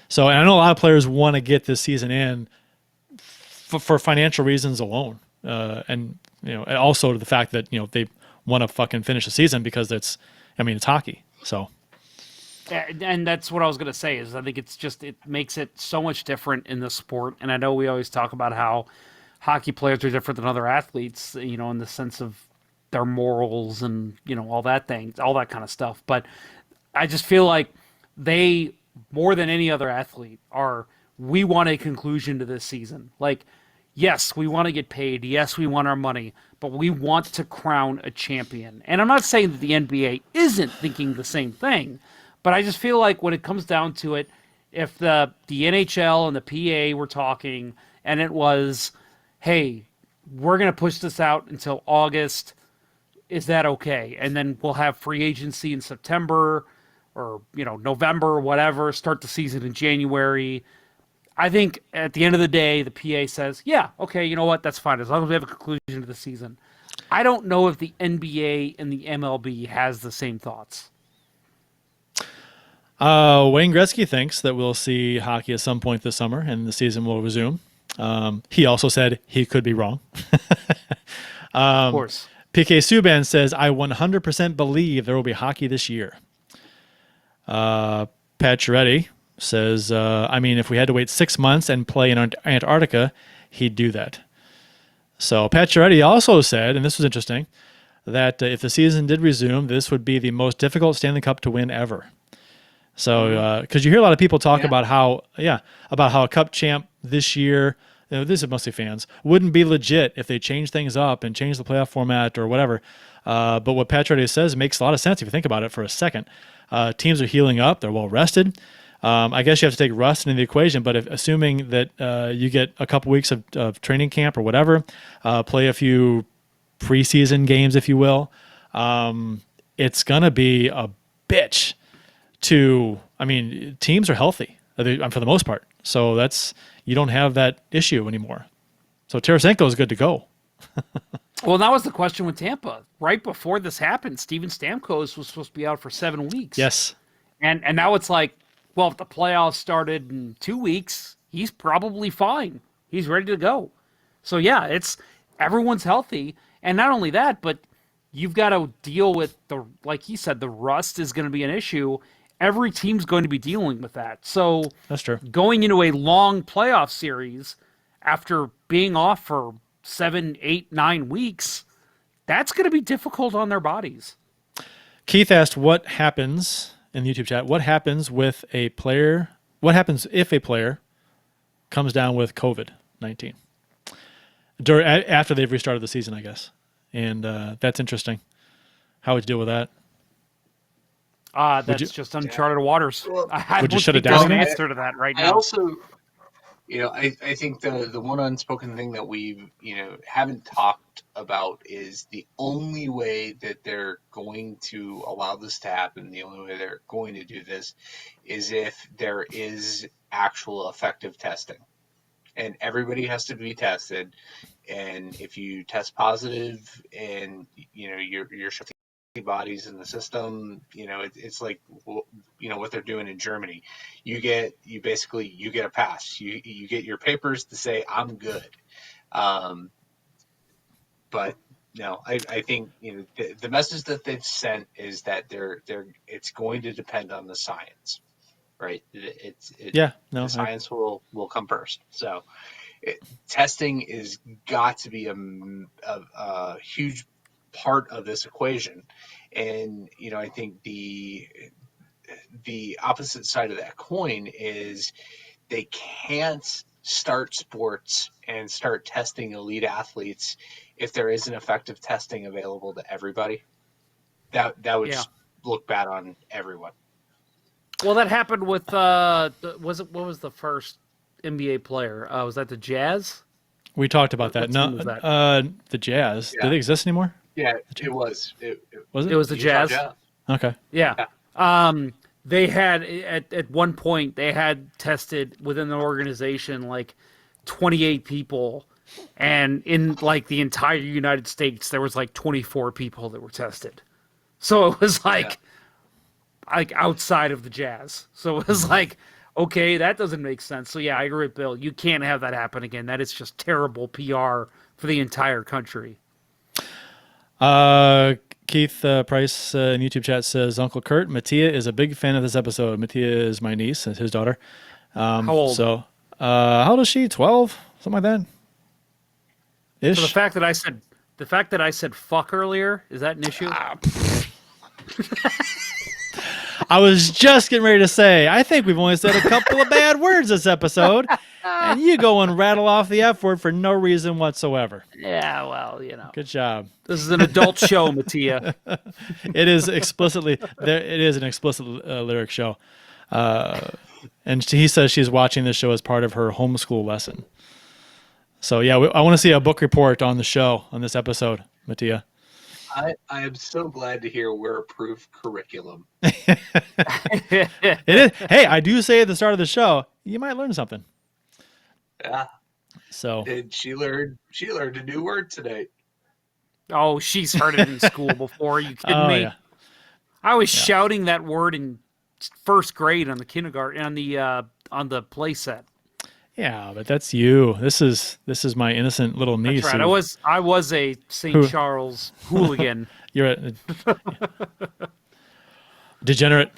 So, and I know a lot of players want to get this season in for financial reasons alone, and also to the fact that they want to fucking finish the season because it's hockey. So. And that's what I was going to say, is I think it makes it so much different in the sport. And I know we always talk about how hockey players are different than other athletes, in the sense of their morals and, all that kind of stuff. But I just feel like they, more than any other athlete, we want a conclusion to this season. Like, yes, we want to get paid. Yes, we want our money, but we want to crown a champion. And I'm not saying that the NBA isn't thinking the same thing, but I just feel like when it comes down to it, if the NHL and the PA were talking and it was, hey, we're going to push this out until August, is that okay? And then we'll have free agency in September or, November or whatever, start the season in January. I think at the end of the day, the PA says, yeah, okay, you know what? That's fine. As long as we have a conclusion to the season. I don't know if the NBA and the MLB has the same thoughts. Wayne Gretzky thinks that we'll see hockey at some point this summer and the season will resume. He also said he could be wrong. Of course. PK Subban says, I 100% believe there will be hockey this year. Pacioretty says, if we had to wait 6 months and play in Antarctica, he'd do that. So Pacioretty also said, and this was interesting, that if the season did resume, this would be the most difficult Stanley Cup to win ever. So, because you hear a lot of people talk about how a Cup champ this year, this is mostly fans, wouldn't be legit if they changed things up and changed the playoff format or whatever. But what Pacioretty says makes a lot of sense if you think about it for a second. Teams are healing up; they're well rested. I guess you have to take rust into the equation, but assuming that you get a couple weeks of training camp or whatever, play a few preseason games, if you will, it's gonna be a bitch. Teams are healthy for the most part, so you don't have that issue anymore. So Tarasenko is good to go. Well, that was the question with Tampa. Right before this happened, Steven Stamkos was supposed to be out for 7 weeks. Yes. And now it's like, well, if the playoffs started in 2 weeks, he's probably fine. He's ready to go. So yeah, everyone's healthy. And not only that, but you've got to deal with like he said, the rust is going to be an issue. Every team's going to be dealing with that. So that's true. Going into a long playoff series after being off for 7, 8, 9 weeks, that's going to be difficult on their bodies. Keith asked, what happens in the YouTube chat? What happens with a player? What happens if a player comes down with COVID-19 after they've restarted the season, I guess? And that's interesting. How would you deal with that? That's just uncharted waters. I would you don't shut it think there's down? an answer to that right now. I also, I think the one unspoken thing that we haven't talked about is the only way that they're going to allow this to happen, the only way they're going to do this is if there is actual effective testing. And everybody has to be tested. And if you test positive and, you're showing bodies in the system, it's like, what they're doing in Germany. You get a pass. You get your papers to say I'm good. But no, I think the message that they've sent is that it's going to depend on the science, right? The science will come first. So testing is got to be a huge part of this equation. And I think the opposite side of that coin is they can't start sports and start testing elite athletes if there isn't effective testing available to everybody. That would just look bad on everyone. Well, that happened with what was the first NBA player? Was that the Jazz? We talked about that. No, the Jazz. Yeah. Do they exist anymore? Yeah, it was. Was it? It was the Jazz. Okay. Yeah. They had at one point they had tested within the organization like 28 people, and in like the entire United States there was like 24 people that were tested. So it was like outside of the Jazz. So it was like, okay, that doesn't make sense. So yeah, I agree with Bill. You can't have that happen again. That is just terrible PR for the entire country. Keith Price in YouTube chat says, Uncle Kurt, Mattia is a big fan of this episode. Mattia is my niece, his daughter. How old? So, how old is she? 12? Something like that? Ish. So the fact that I said fuck earlier, is that an issue? I was just getting ready to say, I think we've only said a couple of bad words this episode, and you go and rattle off the F word for no reason whatsoever. Yeah, well, Good job. This is an adult show, Mattia. It is an explicit lyric show. And he says she's watching this show as part of her homeschool lesson. So yeah, I want to see a book report on the show on this episode, Mattia. I am so glad to hear we're approved curriculum. It is. Hey, I do say at the start of the show, you might learn something. Yeah. So And she learned a new word today. Oh, she's heard it in school before. Are you kidding me? yeah. I was shouting that word in first grade on the kindergarten on the play set. Yeah, but that's you. This is my innocent little niece. That's right. I was a St. Charles hooligan. You're a degenerate.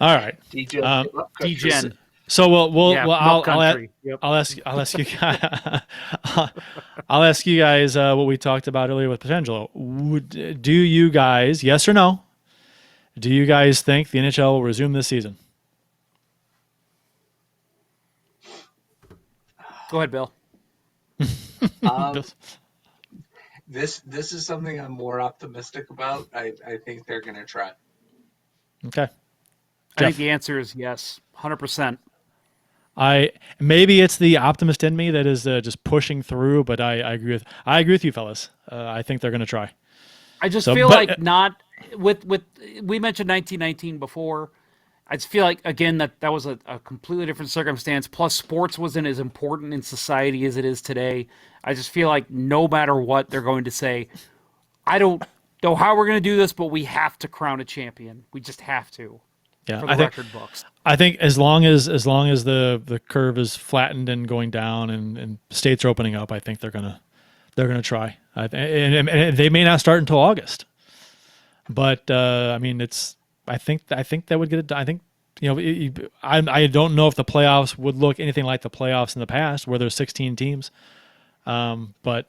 All right. Degen. So Yep. I'll ask you guys. I'll ask you guys what we talked about earlier with Pietrangelo. Do you guys, yes or no? Do you guys think the NHL will resume this season? Go ahead, Bill. This is something I'm more optimistic about. I think they're going to try. Okay. I think the answer is yes, 100%. Maybe it's the optimist in me that is just pushing through, but I agree with you fellas. I think they're going to try. I just feel like not with we mentioned 1919 before. I just feel like again that was a completely different circumstance. Plus, sports wasn't as important in society as it is today. I just feel like no matter what, they're going to say, I don't know how we're going to do this, but we have to crown a champion. We just have to. Yeah, for the record books. I think as long as the curve is flattened and going down and states are opening up, I think they're gonna try. And they may not start until August. But I mean, I think that would get it done. I think I don't know if the playoffs would look anything like the playoffs in the past, where there's 16 teams. But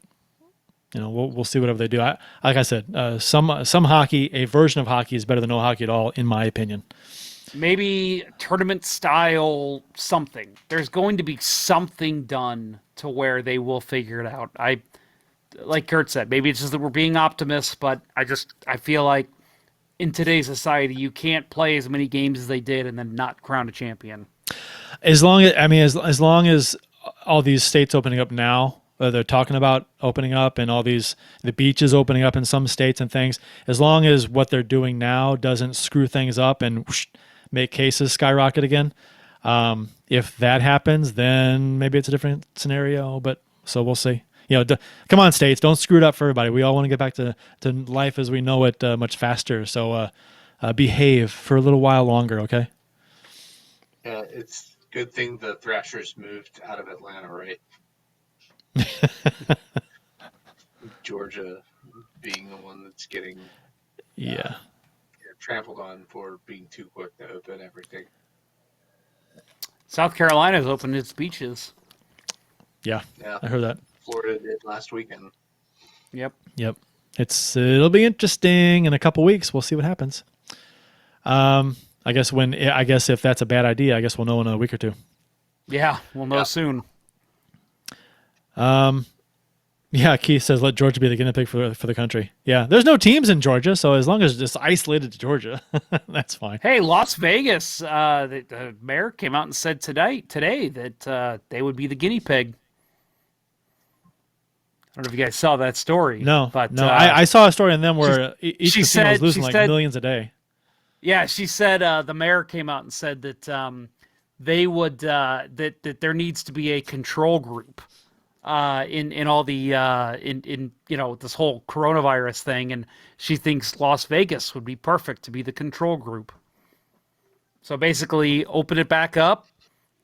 we'll see whatever they do. Like I said, some hockey, a version of hockey is better than no hockey at all, in my opinion. Maybe tournament style something. There's going to be something done to where they will figure it out. Like Kurt said, maybe it's just that we're being optimists, but I feel like in today's society, you can't play as many games as they did and then not crown a champion. As long as all these states opening up now, they're talking about opening up, and the beaches opening up in some states and things. As long as what they're doing now doesn't screw things up and make cases skyrocket again. If that happens, then maybe it's a different scenario. But so we'll see. Come on, states, don't screw it up for everybody. We all want to get back to life as we know it much faster. So behave for a little while longer, okay? Yeah, it's a good thing the Thrashers moved out of Atlanta, right? Georgia being the one that's getting trampled on for being too quick to open everything. South Carolina's opened its beaches. Yeah, I heard that. Florida did last weekend. Yep. It'll be interesting in a couple weeks. We'll see what happens. I guess if that's a bad idea, I guess we'll know in a week or two. Yeah, we'll know soon. Yeah, Keith says let Georgia be the guinea pig for the country. Yeah, there's no teams in Georgia, so as long as it's just isolated to Georgia, that's fine. Hey, Las Vegas, the mayor came out and said today that they would be the guinea pig. I don't know if you guys saw that story. No, but I saw a story on them where each casino said, was losing millions a day. Yeah, she said the mayor came out and said that they would that there needs to be a control group in all the in this whole coronavirus thing, and she thinks Las Vegas would be perfect to be the control group. So basically, open it back up,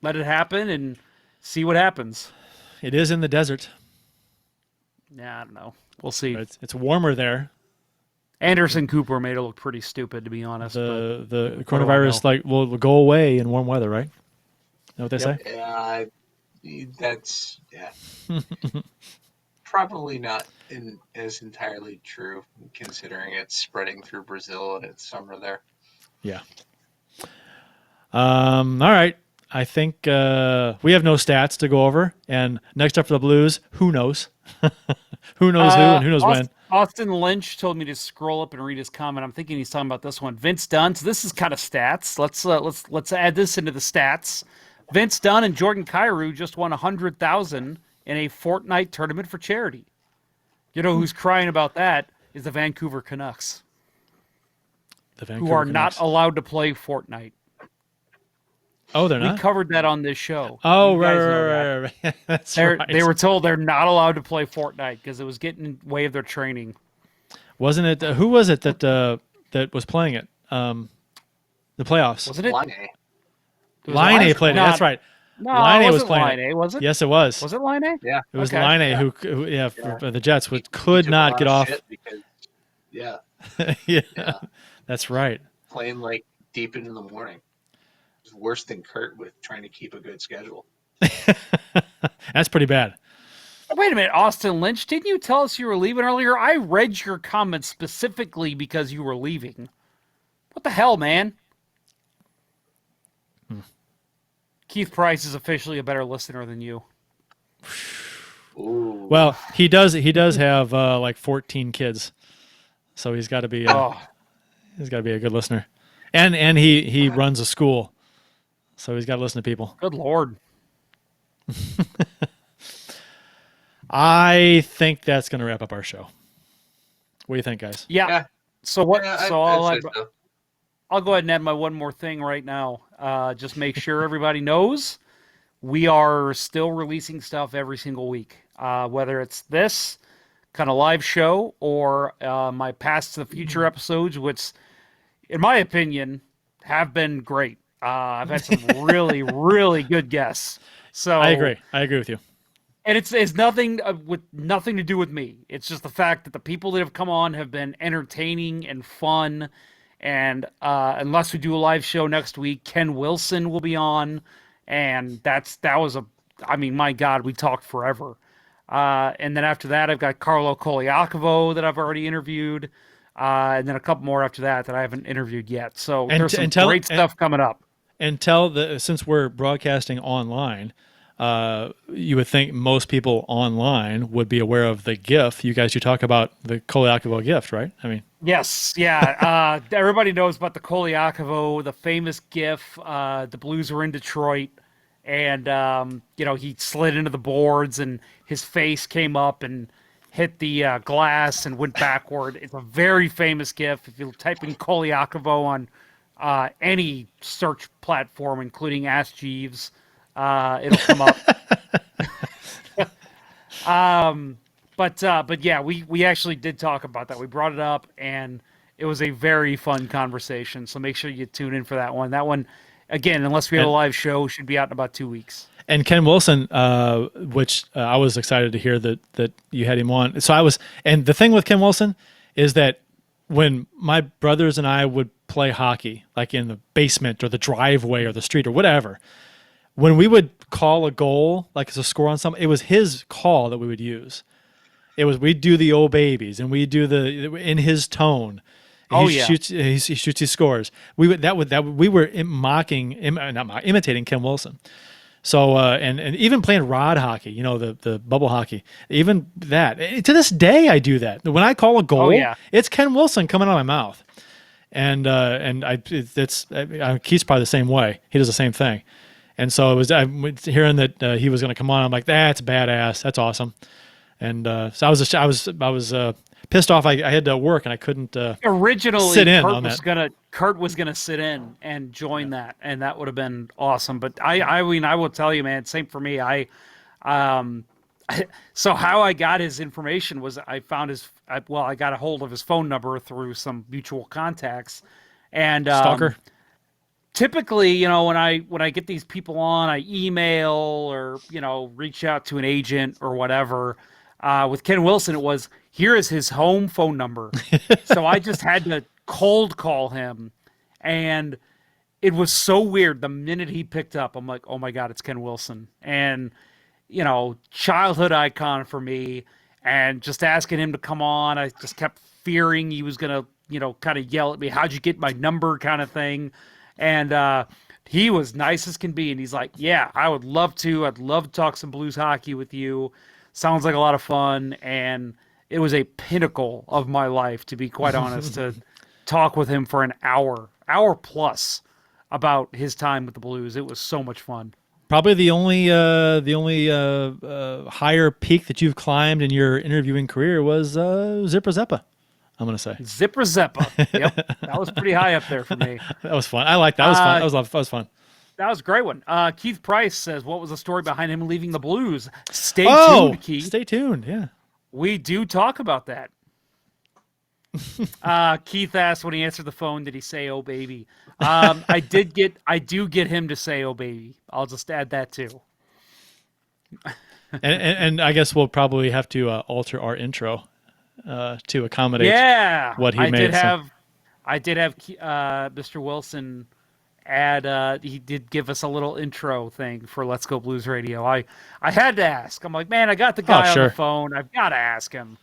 let it happen, and see what happens. It is in the desert. Yeah, I don't know. We'll see. It's warmer there. Anderson Cooper made it look pretty stupid, to be honest. The coronavirus will go away in warm weather, right? Know what they say? Yeah, that's probably not as entirely true, considering it's spreading through Brazil and it's summer there. Yeah. All right. I think we have no stats to go over. And next up for the Blues, who knows? Who knows who and who knows when? Austin Lynch told me to scroll up and read his comment. I'm thinking he's talking about this one. Vince Dunn. So this is kind of stats. Let's add this into the stats. Vince Dunn and Jordan Kyrou just won $100,000 in a Fortnite tournament for charity. You know who's crying about that is the Vancouver Canucks, who are not allowed to play Fortnite. Oh, they're not? We covered that on this show. Oh, You guys know that. right. That's They're- right. They were told they're not allowed to play Fortnite because it was getting in the way of their training. Wasn't it? Who was it that was playing it? The playoffs. Wasn't it? Line Line played it. not- That's right. No, Line it was wasn't playing Line it. was it? Yes, it was. Was it Line A? Yeah. It was Okay. Line Yeah. who for the Jets, He could took a not lot get of off. shit because, yeah, Yeah, yeah, that's right. playing like deep into the morning. It's worse than Kurt with trying to keep a good schedule. That's pretty bad. Wait a minute, Austin Lynch, didn't you tell us you were leaving earlier? I read your comments specifically because you were leaving. What the hell, man? Keith Price is officially a better listener than you. Ooh. Well, he does have like 14 kids, so he's got to be he's got to be a good listener, and he runs a school, so he's got to listen to people. Good Lord. I think that's going to wrap up our show. What do you think, guys? Yeah. Yeah. So what? Yeah, so I'd say so. I'll go ahead and add my one more thing right now. Just make sure everybody knows we are still releasing stuff every single week, whether it's this kind of live show or my Past to the Future episodes, which, in my opinion, have been great. I've had some really, really good guests. So I agree with you. And it's nothing with nothing to do with me. It's just the fact that the people that have come on have been entertaining and fun. And unless we do a live show next week, Ken Wilson will be on, and I mean, my God, we talked forever. And then after that, I've got Carlo Koliakovo that I've already interviewed, and then a couple more after that I haven't interviewed yet. So there's some great stuff coming up. And since we're broadcasting online, you would think most people online would be aware of the GIF. You talk about the Koliakovo gift, right? I mean, yes, yeah. Everybody knows about the Koliakovo, the famous GIF. The Blues were in Detroit, and he slid into the boards, and his face came up and hit the glass and went backward. It's a very famous GIF. If you type in Koliakovo on any search platform, including Ask Jeeves, it'll come up. But yeah, we actually did talk about that. We brought it up, and it was a very fun conversation. So make sure you tune in for that one. That one, again, unless we have a live show, should be out in about 2 weeks. And Ken Wilson, which I was excited to hear that you had him on. And the thing with Ken Wilson is that when my brothers and I would play hockey, like in the basement or the driveway or the street or whatever, when we would call a goal, like as a score on something, it was his call that we would use. We'd do the "oh babies" and we do in his tone. He shoots his scores. We were imitating Ken Wilson. So and even playing rod hockey, the bubble hockey, even that to this day I do that. When I call a goal, it's Ken Wilson coming out of my mouth, and Keith's probably the same way. He does the same thing. And so I'm hearing that he was going to come on. I'm like, that's badass. That's awesome. And so I was pissed off. I had to work and I couldn't originally sit in on that. Kurt was gonna sit in and join that, and that would have been awesome. But I mean, I will tell you, man, same for me. So how I got his information was I found I got a hold of his phone number through some mutual contacts, and Stalker. Typically, when I get these people on, I email or reach out to an agent or whatever. With Ken Wilson, it was, here is his home phone number. So I just had to cold call him, and it was so weird. The minute he picked up, I'm like, oh my God, it's Ken Wilson. And childhood icon for me, and just asking him to come on. I just kept fearing he was gonna kind of yell at me, how'd you get my number, kind of thing. And he was nice as can be, and he's like, yeah, I would love to. I'd love to talk some Blues hockey with you. Sounds like a lot of fun, and it was a pinnacle of my life, to be quite honest, to talk with him for an hour plus about his time with the Blues. It was so much fun. Probably the only higher peak that you've climbed in your interviewing career was Zipper Zeppa, I'm going to say. Zipper Zeppa. Yep. That was pretty high up there for me. That was fun. I like that. That was fun. That was fun. That was a great one. Keith Price says, what was the story behind him leaving the Blues? Stay tuned, Keith. Stay tuned, yeah. We do talk about that. Keith asked when he answered the phone, did he say, oh, baby? I do get him to say, oh, baby. I'll just add that too. and I guess we'll probably have to alter our intro to accommodate what he made. I did have Mr. Wilson add, he did give us a little intro thing for Let's Go Blues Radio. I had to ask. I'm like, man, I got the guy on the phone. I've got to ask him.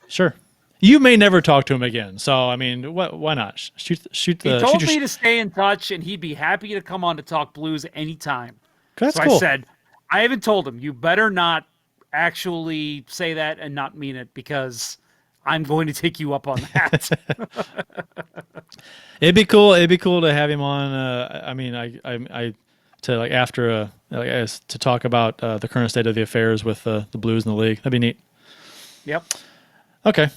Sure. You may never talk to him again. So, I mean, why not? Shoot He told me to stay in touch, and he'd be happy to come on to talk Blues anytime. That's so cool. I said, I haven't told him, you better not actually say that and not mean it, because I'm going to take you up on that. It'd be cool. It'd be cool to have him on. I mean, I to like after to talk about the current state of the affairs with the Blues in the league. That'd be neat. Yep. Okay.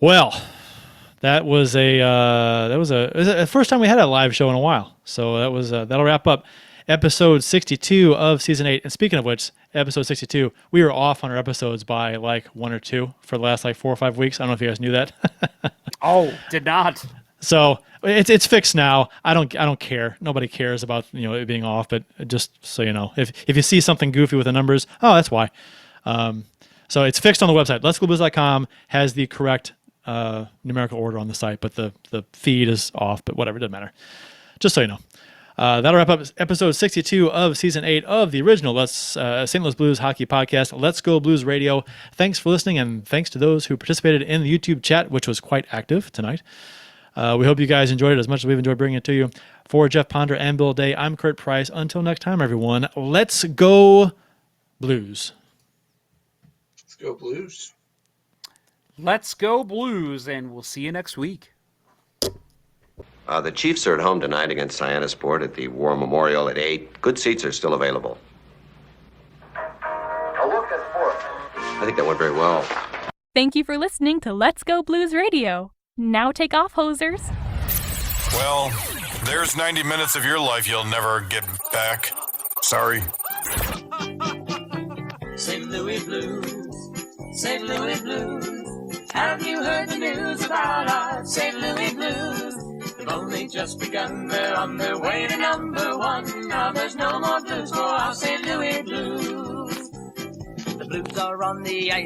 Well, that was the first time we had a live show in a while. So that was that'll wrap up episode 62 of season 8. And speaking of which, episode 62, we were off on our episodes by like 1 or 2 for the last like 4 or 5 weeks. I don't know if you guys knew that. Oh, did not. So it's fixed now. I don't care. Nobody cares about it being off. But just so you know, if you see something goofy with the numbers, that's why. So it's fixed on the website. Let'sGoBlues.com has the correct numerical order on the site, but the feed is off. But whatever, it doesn't matter. Just so you know. That'll wrap up episode 62 of season 8 of the original St. Louis Blues hockey podcast, Let's Go Blues Radio. Thanks for listening, and thanks to those who participated in the YouTube chat, which was quite active tonight. We hope you guys enjoyed it as much as we've enjoyed bringing it to you. For Jeff Ponder and Bill Day, I'm Kurt Price. Until next time, everyone, let's go Blues. Let's go Blues. Let's go Blues, and we'll see you next week. The Chiefs are at home tonight against Cyanosport at the War Memorial at 8. Good seats are still available. A look at sports. I think that went very well. Thank you for listening to Let's Go Blues Radio. Now take off, hosers. Well, there's 90 minutes of your life you'll never get back. Sorry. St. Louis Blues, St. Louis Blues. Have you heard the news about our St. Louis Blues? They've only just begun, they're on their way to number 1. Now there's no more blues for our St. Louis Blues. The Blues are on the ice.